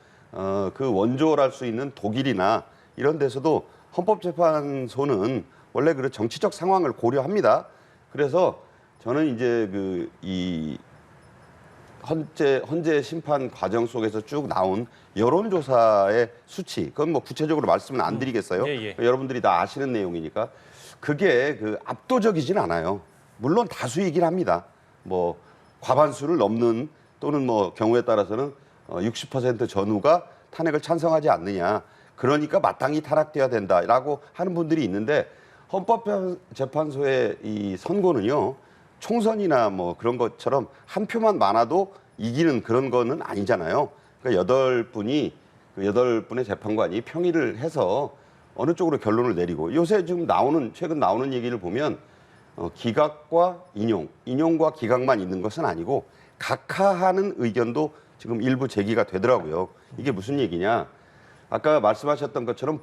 그 원조랄 수 있는 독일이나 이런 데서도 헌법재판소는 원래 그 정치적 상황을 고려합니다. 그래서 저는 이제 이 헌재 심판 과정 속에서 쭉 나온 여론조사의 수치, 그건 뭐 구체적으로 말씀은 안 드리겠어요. 예. 여러분들이 다 아시는 내용이니까 그게 압도적이진 않아요. 물론 다수이긴 합니다. 뭐 과반수를 넘는 또는 뭐 경우에 따라서는 60% 전후가 탄핵을 찬성하지 않느냐. 그러니까 마땅히 탄핵돼야 된다라고 하는 분들이 있는데 헌법재판소의 이 선고는요. 총선이나 뭐 그런 것처럼 한 표만 많아도 이기는 그런 거는 아니잖아요. 그러니까 8분의 재판관이 평의를 해서 어느 쪽으로 결론을 내리고 요새 지금 최근 나오는 얘기를 보면 기각과 인용과 기각만 있는 것은 아니고 각하하는 의견도 지금 일부 제기가 되더라고요. 이게 무슨 얘기냐? 아까 말씀하셨던 것처럼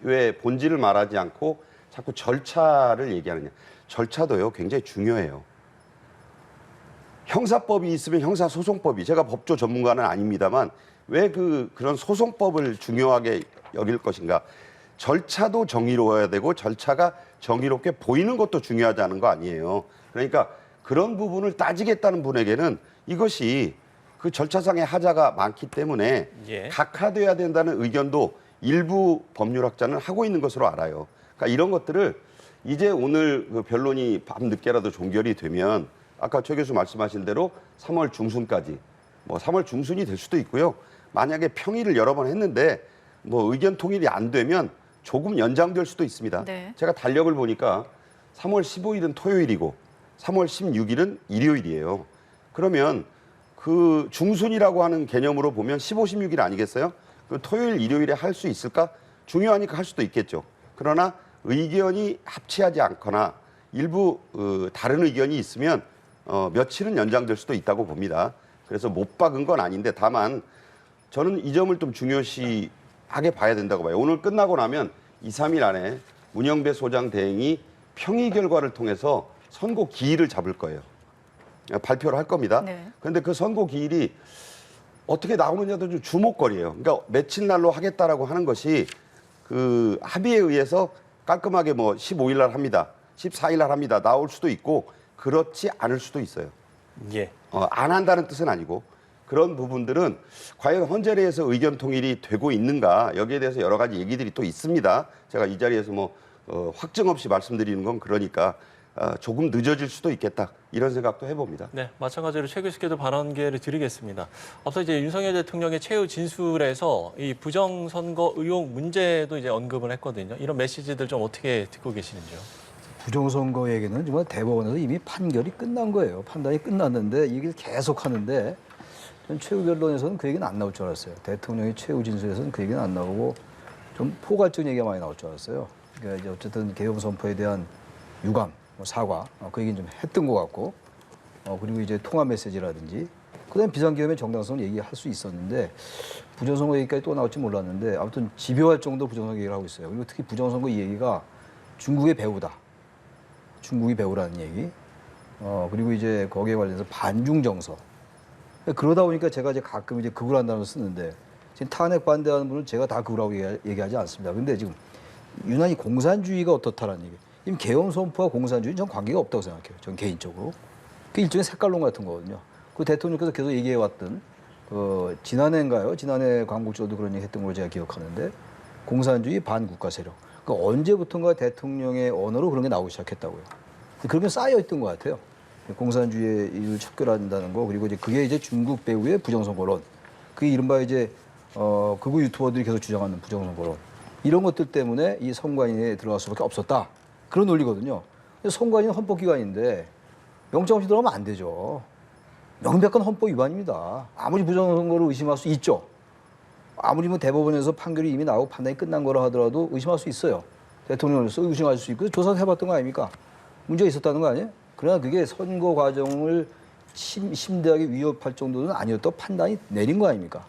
왜 본질을 말하지 않고 자꾸 절차를 얘기하느냐. 절차도요, 굉장히 중요해요. 형사법이 있으면 형사소송법이, 제가 법조 전문가는 아닙니다만 왜 그런 소송법을 중요하게 여길 것인가. 절차도 정의로워야 되고 절차가 정의롭게 보이는 것도 중요하다는 거 아니에요. 그러니까 그런 부분을 따지겠다는 분에게는 이것이 그 절차상의 하자가 많기 때문에 예. 각하돼야 된다는 의견도 일부 법률학자는 하고 있는 것으로 알아요. 그러니까 이런 것들을 이제 오늘 그 변론이 밤늦게라도 종결이 되면 아까 최 교수 말씀하신 대로 3월 중순까지 뭐 3월 중순이 될 수도 있고요. 만약에 평의를 여러 번 했는데 뭐 의견 통일이 안 되면 조금 연장될 수도 있습니다. 네. 제가 달력을 보니까 3월 15일은 토요일이고 3월 16일은 일요일이에요. 그러면 그 중순이라고 하는 개념으로 보면 15, 16일 아니겠어요? 그 토요일, 일요일에 할 수 있을까? 중요하니까 할 수도 있겠죠. 그러나 의견이 합치하지 않거나 일부 다른 의견이 있으면 며칠은 연장될 수도 있다고 봅니다. 그래서 못 박은 건 아닌데 다만 저는 이 점을 좀 중요시하게 봐야 된다고 봐요. 오늘 끝나고 나면 2, 3일 안에 문영배 소장 대행이 평의 결과를 통해서 선고 기일을 잡을 거예요. 발표를 할 겁니다. 네. 그런데 그 선고 기일이 어떻게 나오느냐도 좀 주목거리예요. 그러니까 며칠 날로 하겠다라고 하는 것이 그 합의에 의해서 깔끔하게 뭐 15일 날 합니다. 14일 날 합니다. 나올 수도 있고 그렇지 않을 수도 있어요. 예. 안 한다는 뜻은 아니고 그런 부분들은 과연 헌재내에서 의견 통일이 되고 있는가 여기에 대해서 여러 가지 얘기들이 또 있습니다. 제가 이 자리에서 뭐 확증 없이 말씀드리는 건 그러니까 조금 늦어질 수도 있겠다 이런 생각도 해봅니다. 네, 마찬가지로 최 교수께도 발언 기회를 드리겠습니다. 앞서 이제 윤석열 대통령의 최후 진술에서 이 부정선거 의혹 문제도 이제 언급을 했거든요. 이런 메시지들 좀 어떻게 듣고 계시는지요? 부정선거 얘기는 정말 대법원에서 이미 판결이 끝난 거예요. 판단이 끝났는데 이 얘기를 계속 하는데 전 최후 변론에서는 그 얘기는 안 나올 줄 알았어요. 대통령의 최후 진술에서는 그 얘기는 안 나오고 좀 포괄적인 얘기가 많이 나올 줄 알았어요. 그러니까 이제 어쨌든 계엄 선포에 대한 유감, 사과 그 얘기는 좀 했던 것 같고 그리고 이제 통화 메시지라든지 그다음 비상계엄의 정당성을 얘기할 수 있었는데 부정선거 얘기까지 또 나올지 몰랐는데 아무튼 집요할 정도 부정선거 얘기를 하고 있어요. 그리고 특히 부정선거 이 얘기가 중국의 배후다. 중국이 배후라는 얘기. 그리고 이제 거기에 관련해서 반중 정서. 그러다 보니까 제가 이제 가끔 이제 극우라는 단어를 쓰는데 지금 탄핵 반대하는 분은 제가 다 극우라고 얘기하지 않습니다. 근데 지금 유난히 공산주의가 어떻다라는 얘기. 지금 계엄 선포와 공산주의는 전 관계가 없다고 생각해요. 전 개인적으로. 그 일종의 색깔론 같은 거거든요. 그 대통령께서 계속 얘기해왔던 지난해인가요? 지난해 광복절도 그런 얘기 했던 걸 제가 기억하는데 공산주의 반국가 세력. 그 언제부턴가 대통령의 언어로 그런 게 나오기 시작했다고요. 그런 게 쌓여있던 것 같아요. 공산주의를 척결한다는 거 그리고 이제 그게 이제 중국 배후의 부정선거론. 그게 이른바 이제 극우 유튜버들이 계속 주장하는 부정선거론. 이런 것들 때문에 이 선관위에 들어갈 수밖에 없었다. 그런 논리거든요. 선관위는 헌법기관인데 영장 없이 들어가면 안 되죠. 명백한 헌법 위반입니다. 아무리 부정선거를 의심할 수 있죠. 아무리 뭐 대법원에서 판결이 이미 나오고 판단이 끝난 거라 하더라도 의심할 수 있어요. 대통령으로서 의심할 수 있고 조사도 해봤던 거 아닙니까? 문제가 있었다는 거 아니에요? 그러나 그게 선거 과정을 심대하게 위협할 정도는 아니었다고 판단이 내린 거 아닙니까?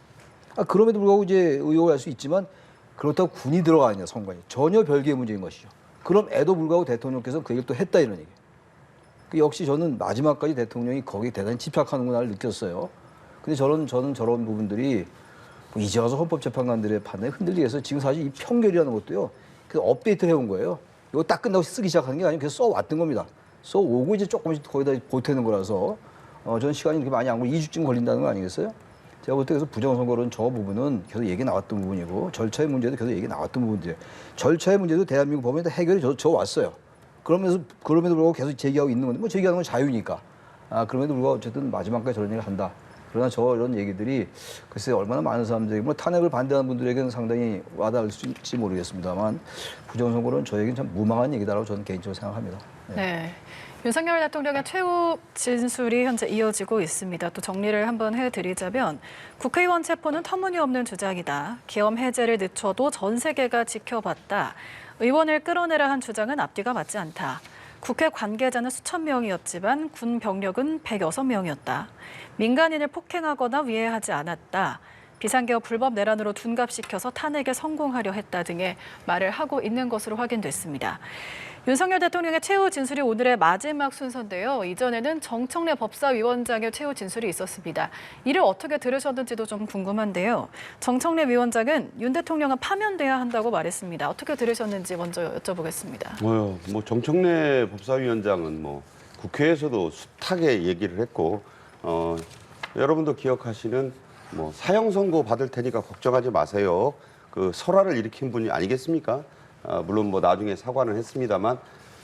그럼에도 불구하고 이제 의혹을 할 수 있지만 그렇다고 군이 들어가느냐 선관위 전혀 별개의 문제인 것이죠. 그럼에도 불구하고 대통령께서 그 얘기를 또 했다 이런 얘기. 역시 저는 마지막까지 대통령이 거기에 대단히 집착하는구나를 느꼈어요. 근데 저는 저런 부분들이 뭐 이제 와서 헌법재판관들의 판단이 흔들리게 해서 지금 사실 이 평결이라는 것도요. 그래서 업데이트를 해온 거예요. 이거 딱 끝나고 쓰기 시작하는 게 아니고 계속 써왔던 겁니다. 써오고 이제 조금씩 거기다 보태는 거라서 저는 시간이 그렇게 많이 안 걸리고 2주쯤 걸린다는 거 아니겠어요? 제가 볼 때 그래서 부정선거론 저 부분은 계속 얘기 나왔던 부분이고 절차의 문제도 계속 얘기 나왔던 부분이에요. 절차의 문제도 대한민국 법원에서 해결이 저 왔어요. 그러면서 그럼에도 불구하고 계속 제기하고 있는 건데 뭐 제기하는 건 자유니까. 그럼에도 불구하고 어쨌든 마지막까지 저런 얘기를 한다. 그러나 저런 얘기들이 글쎄 얼마나 많은 사람들에게 뭐 탄핵을 반대하는 분들에게는 상당히 와닿을 수 있을지 모르겠습니다만 부정선거는 저에게는 참 무망한 얘기다라고 저는 개인적으로 생각합니다. 네. 윤석열 대통령의 최후 진술이 현재 이어지고 있습니다. 또 정리를 한번 해드리자면 국회의원 체포는 터무니없는 주장이다. 계엄 해제를 늦춰도 전 세계가 지켜봤다. 의원을 끌어내라 한 주장은 앞뒤가 맞지 않다. 국회 관계자는 수천 명이었지만 군 병력은 106명이었다. 민간인을 폭행하거나 위해하지 않았다. 비상계엄 불법 내란으로 둔갑시켜서 탄핵에 성공하려 했다 등의 말을 하고 있는 것으로 확인됐습니다. 윤석열 대통령의 최후 진술이 오늘의 마지막 순서인데요. 이전에는 정청래 법사위원장의 최후 진술이 있었습니다. 이를 어떻게 들으셨는지도 좀 궁금한데요. 정청래 위원장은 윤 대통령은 파면돼야 한다고 말했습니다. 어떻게 들으셨는지 먼저 여쭤보겠습니다. 뭐 정청래 법사위원장은 뭐 국회에서도 숱하게 얘기를 했고 여러분도 기억하시는 뭐 사형 선고 받을 테니까 걱정하지 마세요. 그 설화를 일으킨 분이 아니겠습니까? 물론 뭐 나중에 사과는 했습니다만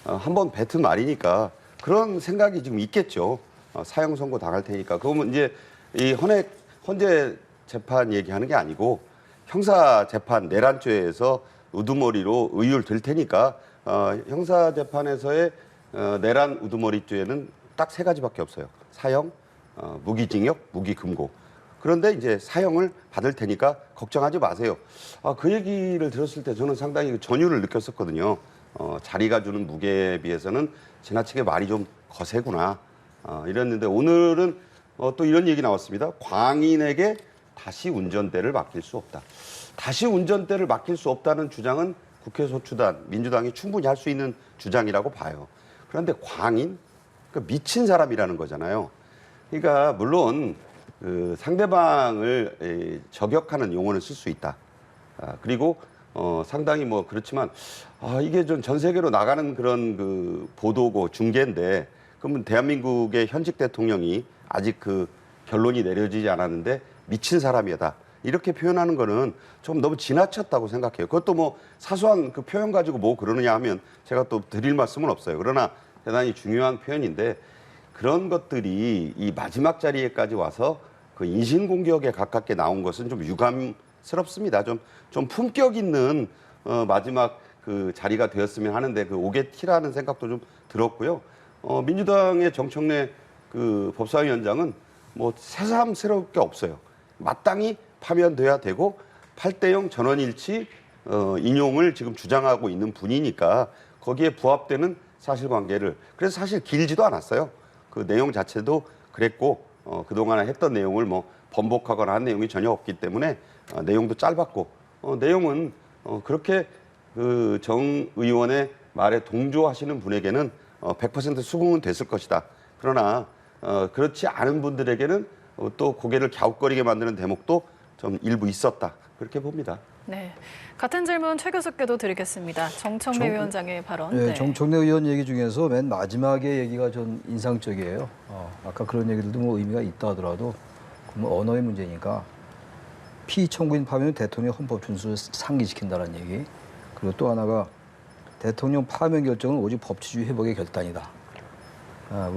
한번 뱉은 말이니까 그런 생각이 지금 있겠죠. 사형 선고 당할 테니까. 그러면 이제 이 헌재 재판 얘기하는 게 아니고 형사 재판 내란죄에서 우두머리로 의율될 테니까 형사 재판에서의 내란 우두머리죄는 딱 세 가지밖에 없어요. 사형, 무기징역, 무기금고. 그런데 이제 사형을 받을 테니까 걱정하지 마세요. 그 얘기를 들었을 때 저는 상당히 전율을 느꼈었거든요. 자리가 주는 무게에 비해서는 지나치게 말이 좀 거세구나 이랬는데 오늘은 또 이런 얘기 나왔습니다. 광인에게 다시 운전대를 맡길 수 없다. 다시 운전대를 맡길 수 없다는 주장은 국회 소추단, 민주당이 충분히 할 수 있는 주장이라고 봐요. 그런데 광인? 그러니까 미친 사람이라는 거잖아요. 그러니까 물론 그 상대방을 저격하는 용어를 쓸 수 있다. 그리고 상당히 뭐 그렇지만 이게 좀 전 세계로 나가는 그런 그 보도고 중계인데 그러면 대한민국의 현직 대통령이 아직 그 결론이 내려지지 않았는데 미친 사람이다. 이렇게 표현하는 거는 좀 너무 지나쳤다고 생각해요. 그것도 뭐 사소한 그 표현 가지고 뭐 그러느냐 하면 제가 또 드릴 말씀은 없어요. 그러나 대단히 중요한 표현인데 그런 것들이 이 마지막 자리에까지 와서 그 인신공격에 가깝게 나온 것은 좀 유감스럽습니다. 좀 품격 있는 마지막 그 자리가 되었으면 하는데 그 오게티라는 생각도 좀 들었고요. 민주당의 정청래 그 법사위원장은 뭐 새삼스러울 게 없어요. 마땅히 파면돼야 되고 8대0 전원일치 인용을 지금 주장하고 있는 분이니까 거기에 부합되는 사실관계를 그래서 사실 길지도 않았어요. 그 내용 자체도 그랬고 그동안 했던 내용을 뭐 번복하거나 한 내용이 전혀 없기 때문에 내용도 짧았고 내용은 그렇게 그 정 의원의 말에 동조하시는 분에게는 100% 수긍은 됐을 것이다. 그러나 그렇지 않은 분들에게는 또 고개를 갸웃거리게 만드는 대목도 좀 일부 있었다. 그렇게 봅니다. 네, 같은 질문 최 교수께도 드리겠습니다. 정청래 위원장의 발언. 네, 네. 정청래 의원 얘기 중에서 맨 마지막에 얘기가 좀 인상적이에요. 아까 그런 얘기들도 뭐 의미가 있다 하더라도 뭐 언어의 문제니까 피청구인 파면은 대통령 헌법 준수를 상기시킨다는 얘기. 그리고 또 하나가 대통령 파면 결정은 오직 법치주의 회복의 결단이다.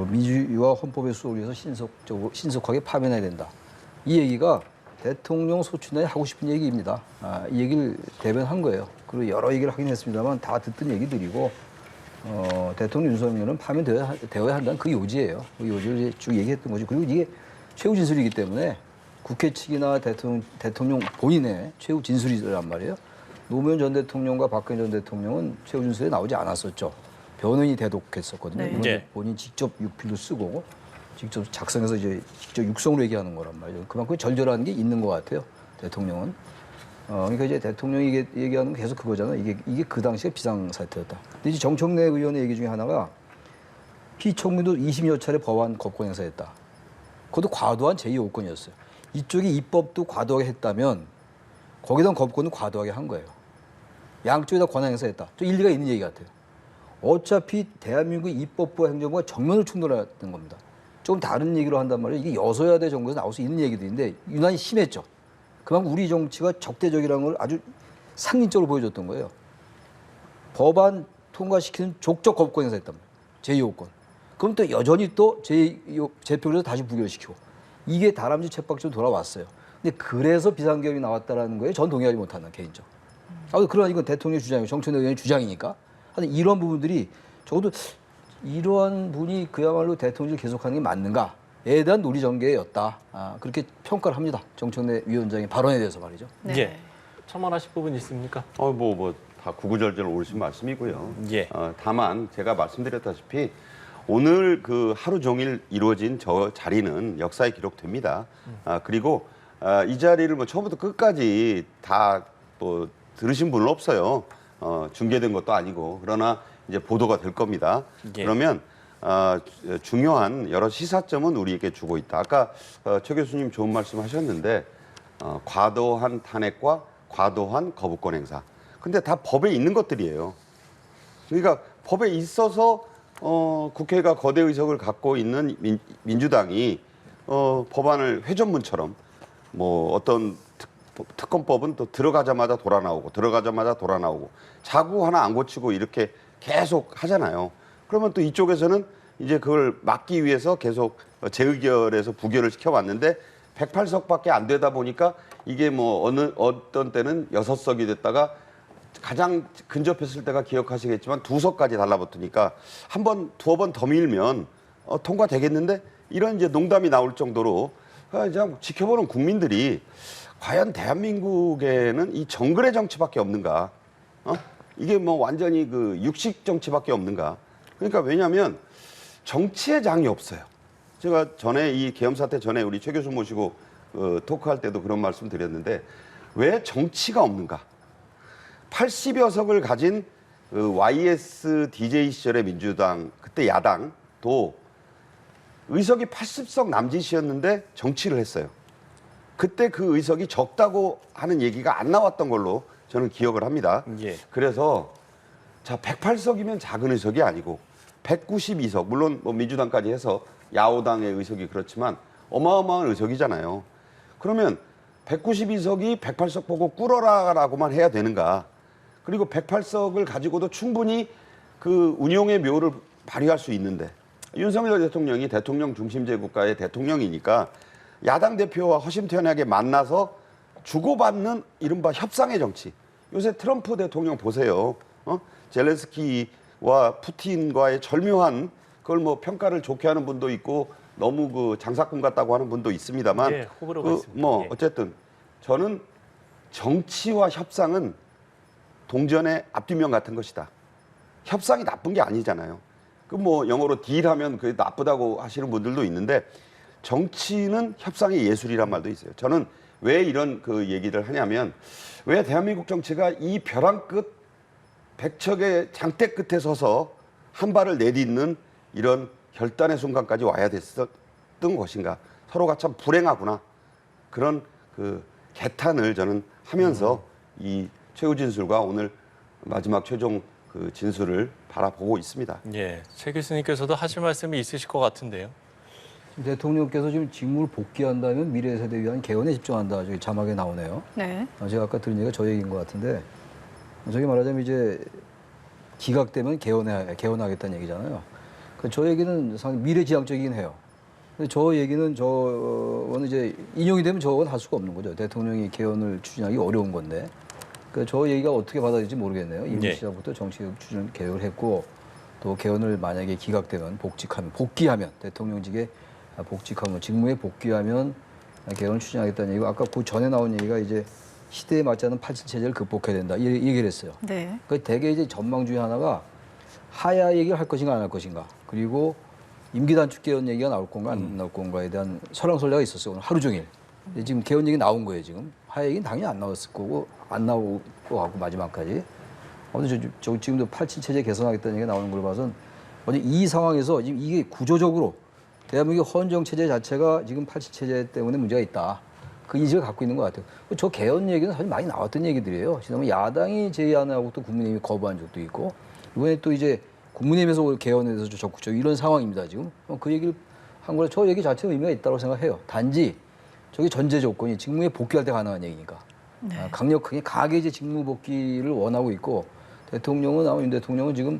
민주주의와 헌법의 수호를 위해서 신속하게 파면해야 된다. 이 얘기가 대통령 소추단이 하고 싶은 얘기입니다. 이 얘기를 대변한 거예요. 그리고 여러 얘기를 하긴 했습니다만 다 듣던 얘기들이고 대통령 윤석열은 파면되어야 한다는 그 요지예요. 그 요지를 쭉 얘기했던 거죠. 그리고 이게 최후 진술이기 때문에 국회 측이나 대통령 본인의 최후 진술이란 말이에요. 노무현 전 대통령과 박근혜 전 대통령은 최후 진술에 나오지 않았었죠. 변호인이 대독했었거든요. 네. 이건 본인 직접 육필로 쓰고 직접 작성해서 이제 직접 육성으로 얘기하는 거란 말이죠. 그만큼 절절한 게 있는 것 같아요. 대통령은. 그러니까 이제 대통령이 얘기하는 건 계속 그거잖아요. 이게 그 당시에 비상사태였다. 근데 이제 정청래 의원의 얘기 중에 하나가 피청구도 20여 차례 법안 거부권 행사했다. 그것도 과도한 제2요건이었어요. 이쪽이 입법도 과도하게 했다면 거기다 거부권은 과도하게 한 거예요. 양쪽에다 권한 행사했다. 좀 일리가 있는 얘기 같아요. 어차피 대한민국 입법부와 행정부가 정면을 충돌했던 겁니다. 좀 다른 얘기로 한단 말이에요. 이게 여소야대 정부에서 나올 수 있는 얘기들인데 유난히 심했죠. 그만큼 우리 정치가 적대적이라는 걸 아주 상징적으로 보여줬던 거예요. 법안 통과시키는 족적 거부권 행사했단 말이에요. 제2요건. 그럼 또 여전히 또 재표를 다시 부결시키고. 이게 다람쥐 쳇바퀴로 돌아왔어요. 근데 그래서 비상계엄이 나왔다는 거에 전 동의하지 못한다, 개인적으로. 그러나 이건 대통령의 주장이고 정청래 의원의 주장이니까. 하여튼 이런 부분들이 적어도 이러한 분이 그야말로 대통령을 계속하는 게 맞는가에 대한 논의 전개였다. 그렇게 평가를 합니다. 정청래 위원장의 발언에 대해서 말이죠. 네. 예. 첨언하실 부분 있습니까? 다 구구절절 옳으신 말씀이고요. 예. 다만 제가 말씀드렸다시피 오늘 그 하루 종일 이루어진 저 자리는 역사에 기록됩니다. 그리고 이 자리를 뭐 처음부터 끝까지 다 또 들으신 분은 없어요. 중계된 것도 아니고 그러나 이제 보도가 될 겁니다. 예. 그러면 중요한 여러 시사점은 우리에게 주고 있다. 아까 최 교수님 좋은 말씀하셨는데 과도한 탄핵과 과도한 거부권 행사. 근데 다 법에 있는 것들이에요. 그러니까 법에 있어서 국회가 거대 의석을 갖고 있는 민주당이 법안을 회전문처럼 뭐 어떤 특검법은 또 들어가자마자 돌아 나오고 자구 하나 안 고치고 이렇게 계속 하잖아요. 그러면 또 이쪽에서는 이제 그걸 막기 위해서 계속 재의결해서 부결을 시켜왔는데 108석밖에 안 되다 보니까 이게 뭐 어떤 때는 6석이 됐다가 가장 근접했을 때가 기억하시겠지만 2석까지 달라붙으니까 한 번, 두어 번 더 밀면 통과되겠는데 이런 이제 농담이 나올 정도로 그냥 지켜보는 국민들이 과연 대한민국에는 이 정글의 정치밖에 없는가? 이게 뭐 완전히 그 육식 정치밖에 없는가? 그러니까 왜냐하면 정치의 장이 없어요. 제가 전에 이 계엄 사태 전에 우리 최 교수 모시고 토크할 때도 그런 말씀 드렸는데 왜 정치가 없는가? 80여 석을 가진 YS DJ 시절의 민주당 그때 야당도 의석이 80석 남짓이었는데 정치를 했어요. 그때 그 의석이 적다고 하는 얘기가 안 나왔던 걸로 저는 기억을 합니다. 예. 그래서 자 108석이면 작은 의석이 아니고 192석 물론 뭐 민주당까지 해서 야오당의 의석이 그렇지만 어마어마한 의석이잖아요. 그러면 192석이 108석 보고 꿇어라라고만 해야 되는가? 그리고 108석을 가지고도 충분히 그 운용의 묘를 발휘할 수 있는데 윤석열 대통령이 대통령 중심제 국가의 대통령이니까 야당 대표와 허심탄회하게 만나서 주고받는 이른바 협상의 정치. 요새 트럼프 대통령 보세요. 젤렌스키와 푸틴과의 절묘한 그걸 뭐 평가를 좋게 하는 분도 있고 너무 그 장사꾼 같다고 하는 분도 있습니다만 예, 호불호가 있습니다. 뭐 예. 어쨌든 저는 정치와 협상은 동전의 앞뒷면 같은 것이다. 협상이 나쁜 게 아니잖아요. 그 뭐 영어로 딜하면 그게 나쁘다고 하시는 분들도 있는데 정치는 협상의 예술이란 말도 있어요. 저는 왜 이런 그 얘기를 하냐면 왜 대한민국 정치가 이 벼랑 끝 백척의 장대 끝에 서서 한 발을 내딛는 이런 결단의 순간까지 와야 됐었던 것인가. 서로가 참 불행하구나. 그런 그 개탄을 저는 하면서 이 최후 진술과 오늘 마지막 최종 그 진술을 바라보고 있습니다. 예, 최 교수님께서도 하실 말씀이 있으실 것 같은데요. 대통령께서 지금 직무를 복귀한다면 미래 세대 위한 개헌에 집중한다. 저기 자막에 나오네요. 네. 제가 아까 들은 얘기가 저 얘기인 것 같은데 저기 말하자면 이제 기각되면 개헌하겠다는 얘기잖아요. 저 얘기는 상당히 미래지향적이긴 해요. 근데 저 얘기는 저거는 이제 인용이 되면 저건 할 수가 없는 거죠. 대통령이 개헌을 추진하기 어려운 건데. 저 얘기가 어떻게 받아들일지 모르겠네요. 이미 시작부터 정치개혁 추진 계획을 했고 또 개헌을 만약에 기각되면 복귀하면 대통령직에 복직하면 직무에 복귀하면 개헌을 추진하겠다는 얘기고 아까 그 전에 나온 얘기가 이제 시대에 맞지 않는 87 체제를 극복해야 된다 이 얘기를 했어요. 네. 그 대개 이제 전망 중에 하나가 하야 얘기를 할 것인가 안 할 것인가 그리고 임기 단축 개헌 얘기가 나올 건가 안 나올 건가에 대한 설왕설래가 있었어요. 오늘 하루 종일. 근데 지금 개헌 얘기 나온 거예요. 지금 하야 얘기는 당연히 안 나왔을 거고 안 나올 거 같고 마지막까지. 오늘 저 지금도 87 체제 개선하겠다는 얘기가 나오는 걸 봐선 어제 이 상황에서 지금 이게 구조적으로 대한민국 헌정 체제 자체가 지금 87 체제 때문에 문제가 있다. 그 인식을 갖고 있는 것 같아요. 저 개헌 얘기는 사실 많이 나왔던 얘기들이에요. 지난번 야당이 제의안하고 또 국민의힘이 거부한 적도 있고 이번에 또 이제 국민의힘에서 개헌에 대해서 적극적으로 이런 상황입니다. 지금 그 얘기를 한 거라 저 얘기 자체는 의미가 있다고 생각해요. 단지 저게 전제 조건이 직무에 복귀할 때 가능한 얘기니까 네. 강력하게 이제 직무 복귀를 원하고 있고 대통령은 아마 윤 대통령은 지금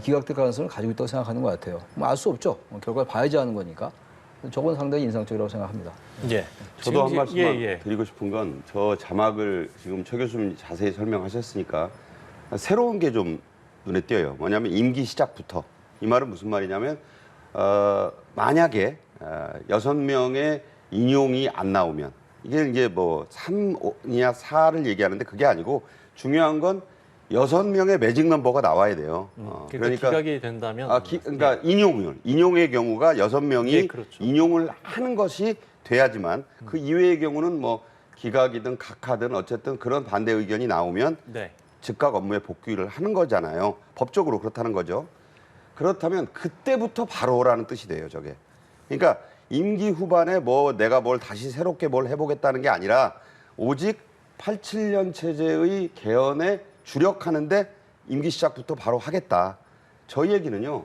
기각될 가능성을 가지고 있다고 생각하는 것 같아요. 뭐 알 수 없죠. 결과를 봐야지 하는 거니까. 저건 상당히 인상적이라고 생각합니다. 예. 저도 한 말씀만 예. 드리고 싶은 건 저 자막을 지금 최 교수님 자세히 설명하셨으니까 새로운 게 좀 눈에 띄어요. 뭐냐면 임기 시작부터. 이 말은 무슨 말이냐면 만약에 6명의 인용이 안 나오면 이게 이제 뭐 3이냐 4를 얘기하는데 그게 아니고 중요한 건 6명의 매직 넘버가 나와야 돼요. 그러니까 기각이 된다면 그러니까 인용의 경우가 6명이 예, 그렇죠. 인용을 하는 것이 돼야지만 그 이외의 경우는 뭐 기각이든 각하든 어쨌든 그런 반대 의견이 나오면 네. 즉각 업무에 복귀를 하는 거잖아요. 법적으로 그렇다는 거죠. 그렇다면 그때부터 바로 오라는 뜻이 돼요, 저게. 그러니까 임기 후반에 뭐 내가 뭘 다시 새롭게 뭘 해보겠다는 게 아니라 오직 87년 체제의 개헌에 주력하는데 임기 시작부터 바로 하겠다. 저희 얘기는요,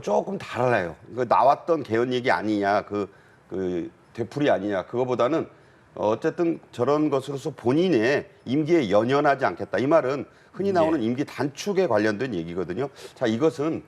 조금 달라요. 나왔던 개헌 얘기 아니냐, 그 되풀이 아니냐, 그거보다는 어쨌든 저런 것으로서 본인의 임기에 연연하지 않겠다. 이 말은 흔히 나오는 임기 단축에 관련된 얘기거든요. 자, 이것은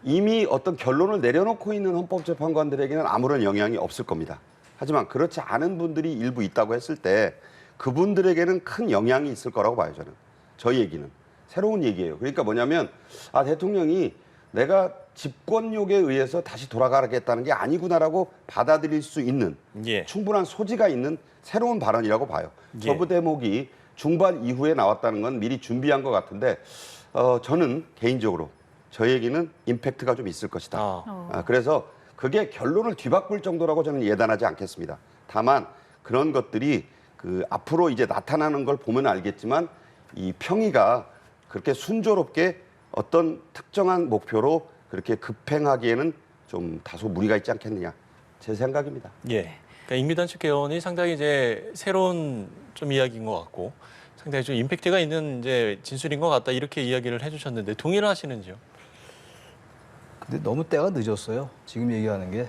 이미 어떤 결론을 내려놓고 있는 헌법재판관들에게는 아무런 영향이 없을 겁니다. 하지만 그렇지 않은 분들이 일부 있다고 했을 때 그분들에게는 큰 영향이 있을 거라고 봐요, 저는. 저희 얘기는. 새로운 얘기예요. 그러니까 뭐냐면 대통령이 내가 집권욕에 의해서 다시 돌아가겠다는 게 아니구나라고 받아들일 수 있는 충분한 소지가 있는 새로운 발언이라고 봐요. 저부 대목이 중반 이후에 나왔다는 건 미리 준비한 것 같은데 저는 개인적으로 저 얘기는 임팩트가 좀 있을 것이다. 그래서 그게 결론을 뒤바꿀 정도라고 저는 예단하지 않겠습니다. 다만 그런 것들이 그 앞으로 이제 나타나는 걸 보면 알겠지만 이 평의가 그렇게 순조롭게 어떤 특정한 목표로 그렇게 급행하기에는 좀 다소 무리가 있지 않겠느냐 제 생각입니다. 예. 그러니까 임기단축 개헌이 상당히 이제 새로운 좀 이야기인 것 같고 상당히 좀 임팩트가 있는 이제 진술인 것 같다 이렇게 이야기를 해주셨는데 동의를 하시는지요? 근데 너무 때가 늦었어요. 지금 얘기하는 게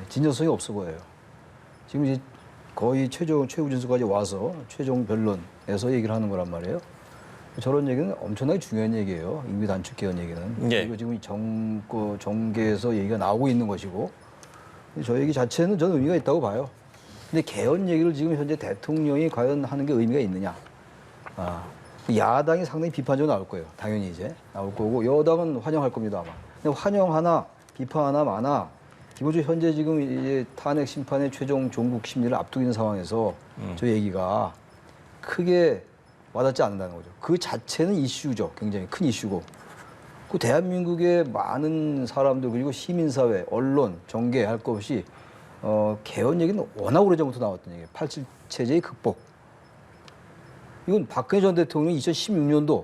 진정성이 없어 보여요. 지금 이제 거의 최후 진술까지 와서 최종 변론에서 얘기를 하는 거란 말이에요. 저런 얘기는 엄청나게 중요한 얘기예요. 임기 단축 개헌 얘기는. 예. 그리고 지금 정계에서 얘기가 나오고 있는 것이고 저 얘기 자체는 저는 의미가 있다고 봐요. 근데 개헌 얘기를 지금 현재 대통령이 과연 하는 게 의미가 있느냐? 야당이 상당히 비판적으로 나올 거예요. 당연히 이제 나올 거고 여당은 환영할 겁니다 아마. 근데 환영하나 비판하나 마나 기본적으로 현재 지금 이제 탄핵 심판의 최종 종국 심리를 앞두고 있는 상황에서 저 얘기가 크게 와닿지 않는다는 거죠. 그 자체는 이슈죠. 굉장히 큰 이슈고. 그 대한민국의 많은 사람들 그리고 시민사회, 언론, 정계 할 것 없이 개헌 얘기는 워낙 오래전부터 나왔던 얘기예요. 87 체제의 극복. 이건 박근혜 전 대통령이 2016년도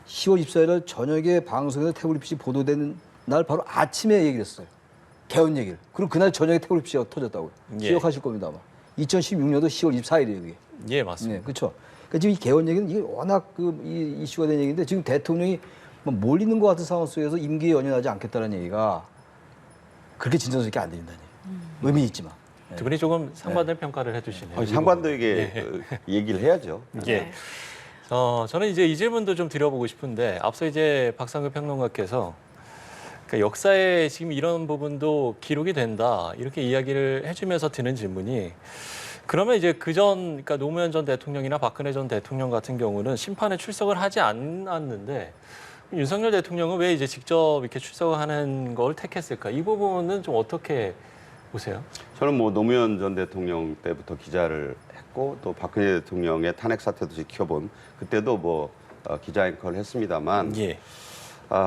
10월 24일 저녁에 방송에서 태블릿이 보도되는 날 바로 아침에 얘기를 했어요. 개헌 얘기를. 그리고 그날 저녁에 태블릿이 터졌다고요. 예. 기억하실 겁니다 아마. 2016년도 10월 24일이에요 그게. 예, 맞습니다. 네, 그렇죠. 그러니까 지금 이 개헌 얘기는 이게 워낙 이 이슈가 된 얘기인데 지금 대통령이 뭐 몰리는 것 같은 상황 속에서 임기에 연연하지 않겠다는 얘기가 그렇게 진정성 있게 안 들린다니. 의미 있지만. 두 분이 조금 상반된 평가를 해주시네요. 상반도에게 얘기를 해야죠. 예. 저는 이제 이 질문도 좀 드려보고 싶은데 앞서 이제 박상규 평론가께서 그러니까 역사에 지금 이런 부분도 기록이 된다 이렇게 이야기를 해주면서 드는 질문이 그러면 이제 그러니까 노무현 전 대통령이나 박근혜 전 대통령 같은 경우는 심판에 출석을 하지 않았는데 윤석열 대통령은 왜 이제 직접 이렇게 출석하는 걸 택했을까? 이 부분은 좀 어떻게 보세요? 저는 뭐 노무현 전 대통령 때부터 기자를 했고 또 박근혜 대통령의 탄핵 사태도 지켜본 그때도 뭐 기자 앵커를 했습니다만 예.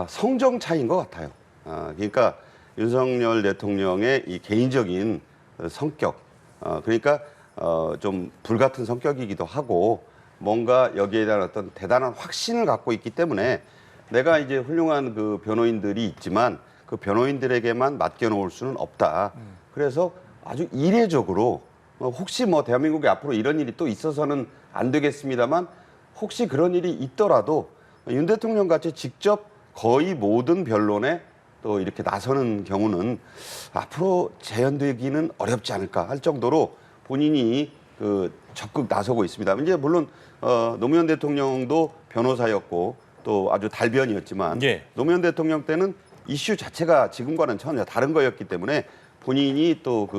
성정 차이인 것 같아요. 그러니까 윤석열 대통령의 이 개인적인 성격, 그러니까 좀 불같은 성격이기도 하고 뭔가 여기에 대한 어떤 대단한 확신을 갖고 있기 때문에 내가 이제 훌륭한 그 변호인들이 있지만 그 변호인들에게만 맡겨놓을 수는 없다. 그래서 아주 이례적으로 혹시 뭐 대한민국에 앞으로 이런 일이 또 있어서는 안 되겠습니다만 혹시 그런 일이 있더라도 윤 대통령 같이 직접 거의 모든 변론에 또 이렇게 나서는 경우는 앞으로 재현되기는 어렵지 않을까 할 정도로 본인이 적극 나서고 있습니다. 이제 물론 노무현 대통령도 변호사였고 또 아주 달변이었지만 예. 노무현 대통령 때는 이슈 자체가 지금과는 전혀 다른 거였기 때문에 본인이 또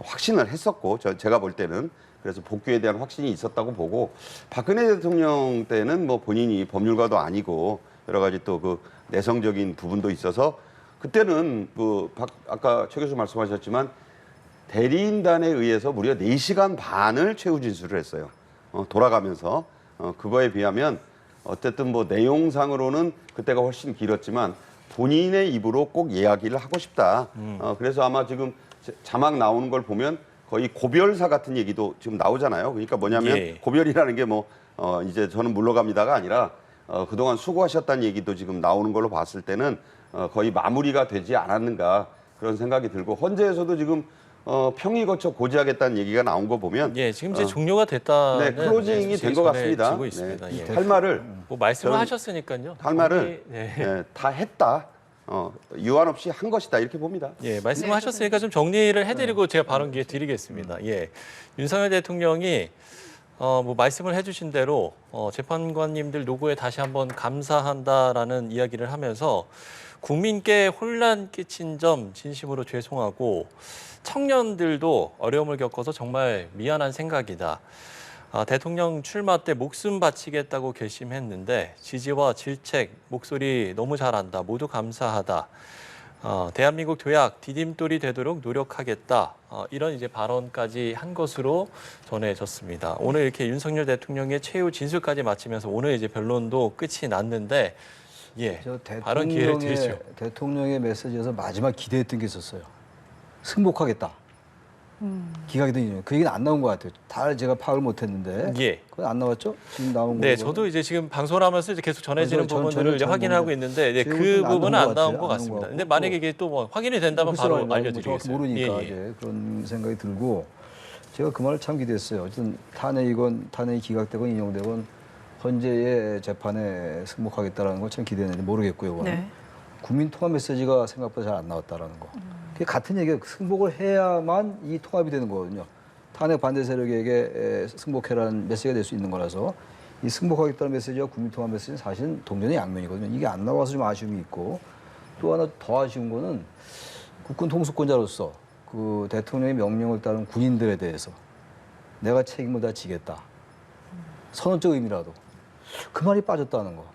확신을 했었고 제가 볼 때는 그래서 복귀에 대한 확신이 있었다고 보고 박근혜 대통령 때는 뭐 본인이 법률가도 아니고 여러 가지 또 내성적인 부분도 있어서 그때는 아까 최 교수 말씀하셨지만 대리인단에 의해서 무려 4시간 반을 최후 진술을 했어요. 돌아가면서 그거에 비하면 어쨌든 뭐 내용상으로는 그때가 훨씬 길었지만 본인의 입으로 꼭 이야기를 하고 싶다. 그래서 아마 지금 자막 나오는 걸 보면 거의 고별사 같은 얘기도 지금 나오잖아요. 그러니까 뭐냐면 예. 고별이라는 게 이제 저는 물러갑니다가 아니라 그동안 수고하셨다는 얘기도 지금 나오는 걸로 봤을 때는 거의 마무리가 되지 않았는가 그런 생각이 들고 헌재에서도 지금 평의 거쳐 고지하겠다는 얘기가 나온 거 보면 예, 지금 이제 종료가 됐다는 클로징이 된 것 같습니다. 지고 있습니다. 예. 할 말을 뭐 말씀을 저는 하셨으니까요. 할 말을 네. 다 했다. 유한 없이 한 것이다 이렇게 봅니다. 예, 말씀을 하셨으니까 좀 정리를 해드리고 제가 발언 기회 드리겠습니다. 예, 윤석열 대통령이 뭐 말씀을 해주신 대로 재판관님들 노고에 다시 한번 감사한다라는 이야기를 하면서 국민께 혼란 끼친 점 진심으로 죄송하고 청년들도 어려움을 겪어서 정말 미안한 생각이다. 대통령 출마 때 목숨 바치겠다고 결심했는데 지지와 질책, 목소리 너무 잘한다. 모두 감사하다. 대한민국 도약 디딤돌이 되도록 노력하겠다. 이런 이제 발언까지 한 것으로 전해졌습니다. 오늘 이렇게 윤석열 대통령의 최후 진술까지 마치면서 오늘 이제 변론도 끝이 났는데 예. 저 발언 기회를 드리죠. 대통령의 메시지에서 마지막 기대했던 게 있었어요. 승복하겠다. 기각이든 인용. 그 얘기는 안 나온 것 같아요. 다 제가 파악을 못했는데. 예. 그건 안 나왔죠? 지금 나온 거. 네, 저도 이제 지금 방송을 하면서 이제 계속 전해지는 저는 부분들을 이제 잘 확인하고 모르겠어요. 있는데 네, 지금 그 안 부분은 나온 안 것 나온 같아요. 것 안 나온 같습니다. 것 근데 같고. 만약에 이게 또 뭐 확인이 된다면 바로 정확히 알려드리겠습니다. 모르니까 예, 예. 이제 그런 생각이 들고 제가 그 말을 참 기대했어요. 어쨌든 탄핵이 기각되건 인용되건 헌재의 재판에 승복하겠다라는 걸 참 기대했는데 모르겠고요. 그거는. 네. 국민 통합 메시지가 생각보다 잘 안 나왔다라는 거. 그게 같은 얘기예요. 승복을 해야만 이 통합이 되는 거거든요. 탄핵 반대 세력에게 승복해라는 메시지가 될 수 있는 거라서 이 승복하겠다는 메시지와 국민 통합 메시지는 사실은 동전의 양면이거든요. 이게 안 나와서 좀 아쉬움이 있고 또 하나 더 아쉬운 거는 국군 통수권자로서 그 대통령의 명령을 따른 군인들에 대해서 내가 책임을 다 지겠다. 선언적 의미라도 그 말이 빠졌다는 거.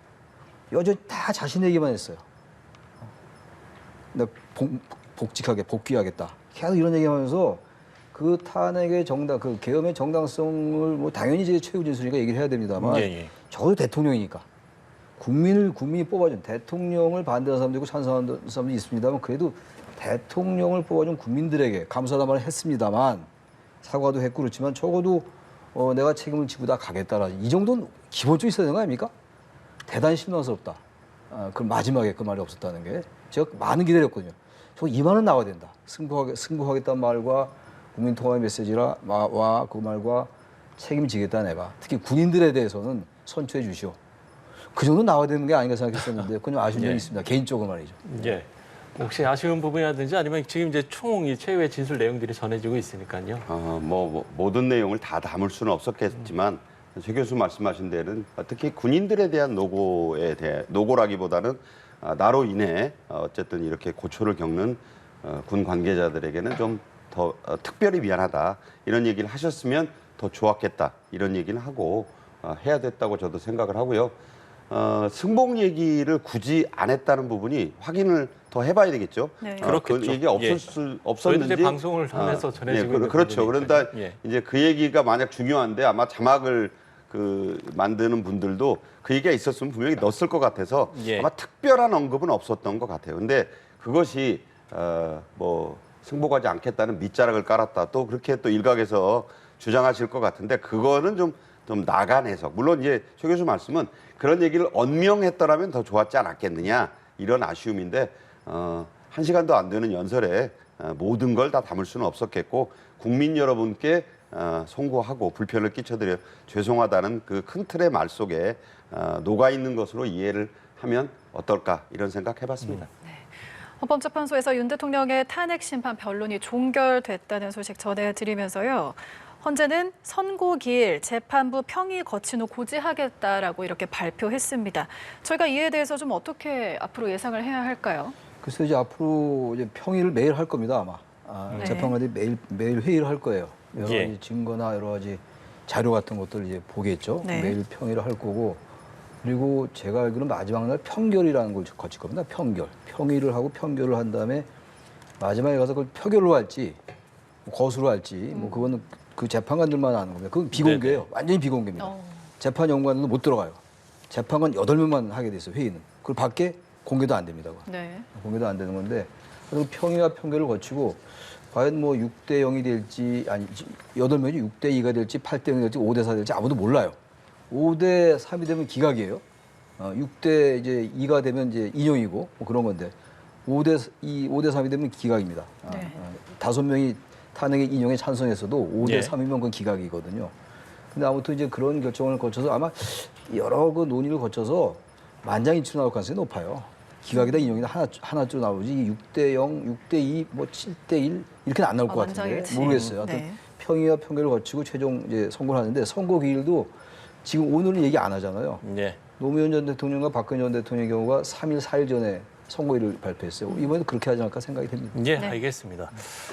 여전히 다 자신 얘기만 했어요. 내가 복직하게 복귀하겠다. 계속 이런 얘기하면서 그 탄핵의 그 계엄의 정당성을 뭐 당연히 이제 최우진 순위가 얘기를 해야 됩니다만 예, 예. 적어도 대통령이니까 국민이 뽑아준 대통령을 반대하는 사람도 있고 찬성하는 사람도 있습니다만 그래도 대통령을 뽑아준 국민들에게 감사담을 했습니다만 사과도 했고 그렇지만 적어도 내가 책임을 지고 다 가겠다라 이 정도는 기본적으로 있어야 되는 거 아닙니까? 대단히 실망스럽다. 그 마지막에 그 말이 없었다는 게 제가 많은 기대를 했거든요. 저 이 말은 나와야 된다. 승복하겠다는 말과 국민 통합의 메시지와 그 말과 책임지겠다 내가 특히 군인들에 대해서는 선처해 주시오. 그 정도 나와야 되는 게 아닌가 생각했었는데 그건 좀 아쉬운 점이 있습니다. 개인적으로 말이죠. 예. 혹시 아쉬운 부분이라든지 아니면 지금 이제 총 이 최후의 진술 내용들이 전해지고 있으니까요. 모든 내용을 다 담을 수는 없었겠지만 최 교수 말씀하신 데는 특히 군인들에 대한 노고라기보다는 나로 인해 어쨌든 이렇게 고초를 겪는 군 관계자들에게는 좀 더 특별히 미안하다 이런 얘기를 하셨으면 더 좋았겠다 이런 얘기는 하고 해야 됐다고 저도 생각을 하고요. 승복 얘기를 굳이 안 했다는 부분이 확인을 더 해봐야 되겠죠. 네. 그렇겠죠. 그 얘기 저희도 없었는지 이제 방송을 하면서 전해지고 있는 그렇죠. 부분이니까요. 그런데 예. 이제 그 얘기가 만약 중요한데 아마 자막을 만드는 분들도 그 얘기가 있었으면 분명히 넣었을 것 같아서 예. 아마 특별한 언급은 없었던 것 같아요. 근데 그것이 뭐 승복하지 않겠다는 밑자락을 깔았다. 또 그렇게 또 일각에서 주장하실 것 같은데 그거는 좀 나간 해석. 물론 이제 최 교수 말씀은 그런 얘기를 언명했더라면 더 좋았지 않았겠느냐 이런 아쉬움인데 1시간도 안 되는 연설에 모든 걸 다 담을 수는 없었겠고 국민 여러분께 송구하고 불편을 끼쳐드려 죄송하다는 그 큰 틀의 말 속에 녹아 있는 것으로 이해를 하면 어떨까 이런 생각 해봤습니다. 헌법재판소에서 윤 대통령의 탄핵 심판 변론이 종결됐다는 소식 전해드리면서요. 헌재는 선고 기일 재판부 평의 거친 후 고지하겠다라고 이렇게 발표했습니다. 저희가 이에 대해서 좀 어떻게 앞으로 예상을 해야 할까요? 글쎄 이제 앞으로 이제 평의를 매일 할 겁니다 아마. 네. 재판관들이 매일 회의를 할 거예요. 여러 예. 가지 증거나 여러 가지 자료 같은 것들 이제 보겠죠. 네. 매일 평의를 할 거고 그리고 제가 알기로는 마지막 날 평결이라는 걸 거칠 겁니다. 평의를 하고 평결을 한 다음에 마지막에 가서 그걸 표결로 할지 거수로 할지 뭐 그거는 그 재판관들만 아는 겁니다. 그건 비공개예요. 완전히 비공개입니다. 재판 연구관들도 못 들어가요. 재판관 8명만 하게 돼 있어요. 회의는. 그걸 밖에 공개도 안 됩니다. 그건. 네. 공개도 안 되는 건데 그리고 평의와 평결을 거치고 과연 뭐 6대 0이 될지 아니 8명이 6대 2가 될지 8대 0이 될지 5대 4 될지 아무도 몰라요. 5대 3이 되면 기각이에요. 6대 이제 2가 되면 이제 인용이고 뭐 그런 건데 5대 3이 되면 기각입니다. 네. 5명이 탄핵의 인용에 찬성했어도 5대 예. 3이면 그건 기각이거든요. 근데 아무튼 이제 그런 결정을 거쳐서 아마 여러 그 논의를 거쳐서 만장일치로 나올 가능성이 높아요. 기각이다 인용이다 하나쯤 나오지 6대 0, 6대 2, 뭐 7대 1 이렇게는 안 나올 것 같은데 만장일치. 모르겠어요. 하여튼 네. 평의와 평결을 거치고 최종 이제 선고를 하는데 선고 기일도 지금 오늘은 얘기 안 하잖아요. 예. 노무현 전 대통령과 박근혜 전 대통령의 경우가 3일, 4일 전에 선고일을 발표했어요. 이번에도 그렇게 하지 않을까 생각이 됩니다. 예, 네. 알겠습니다.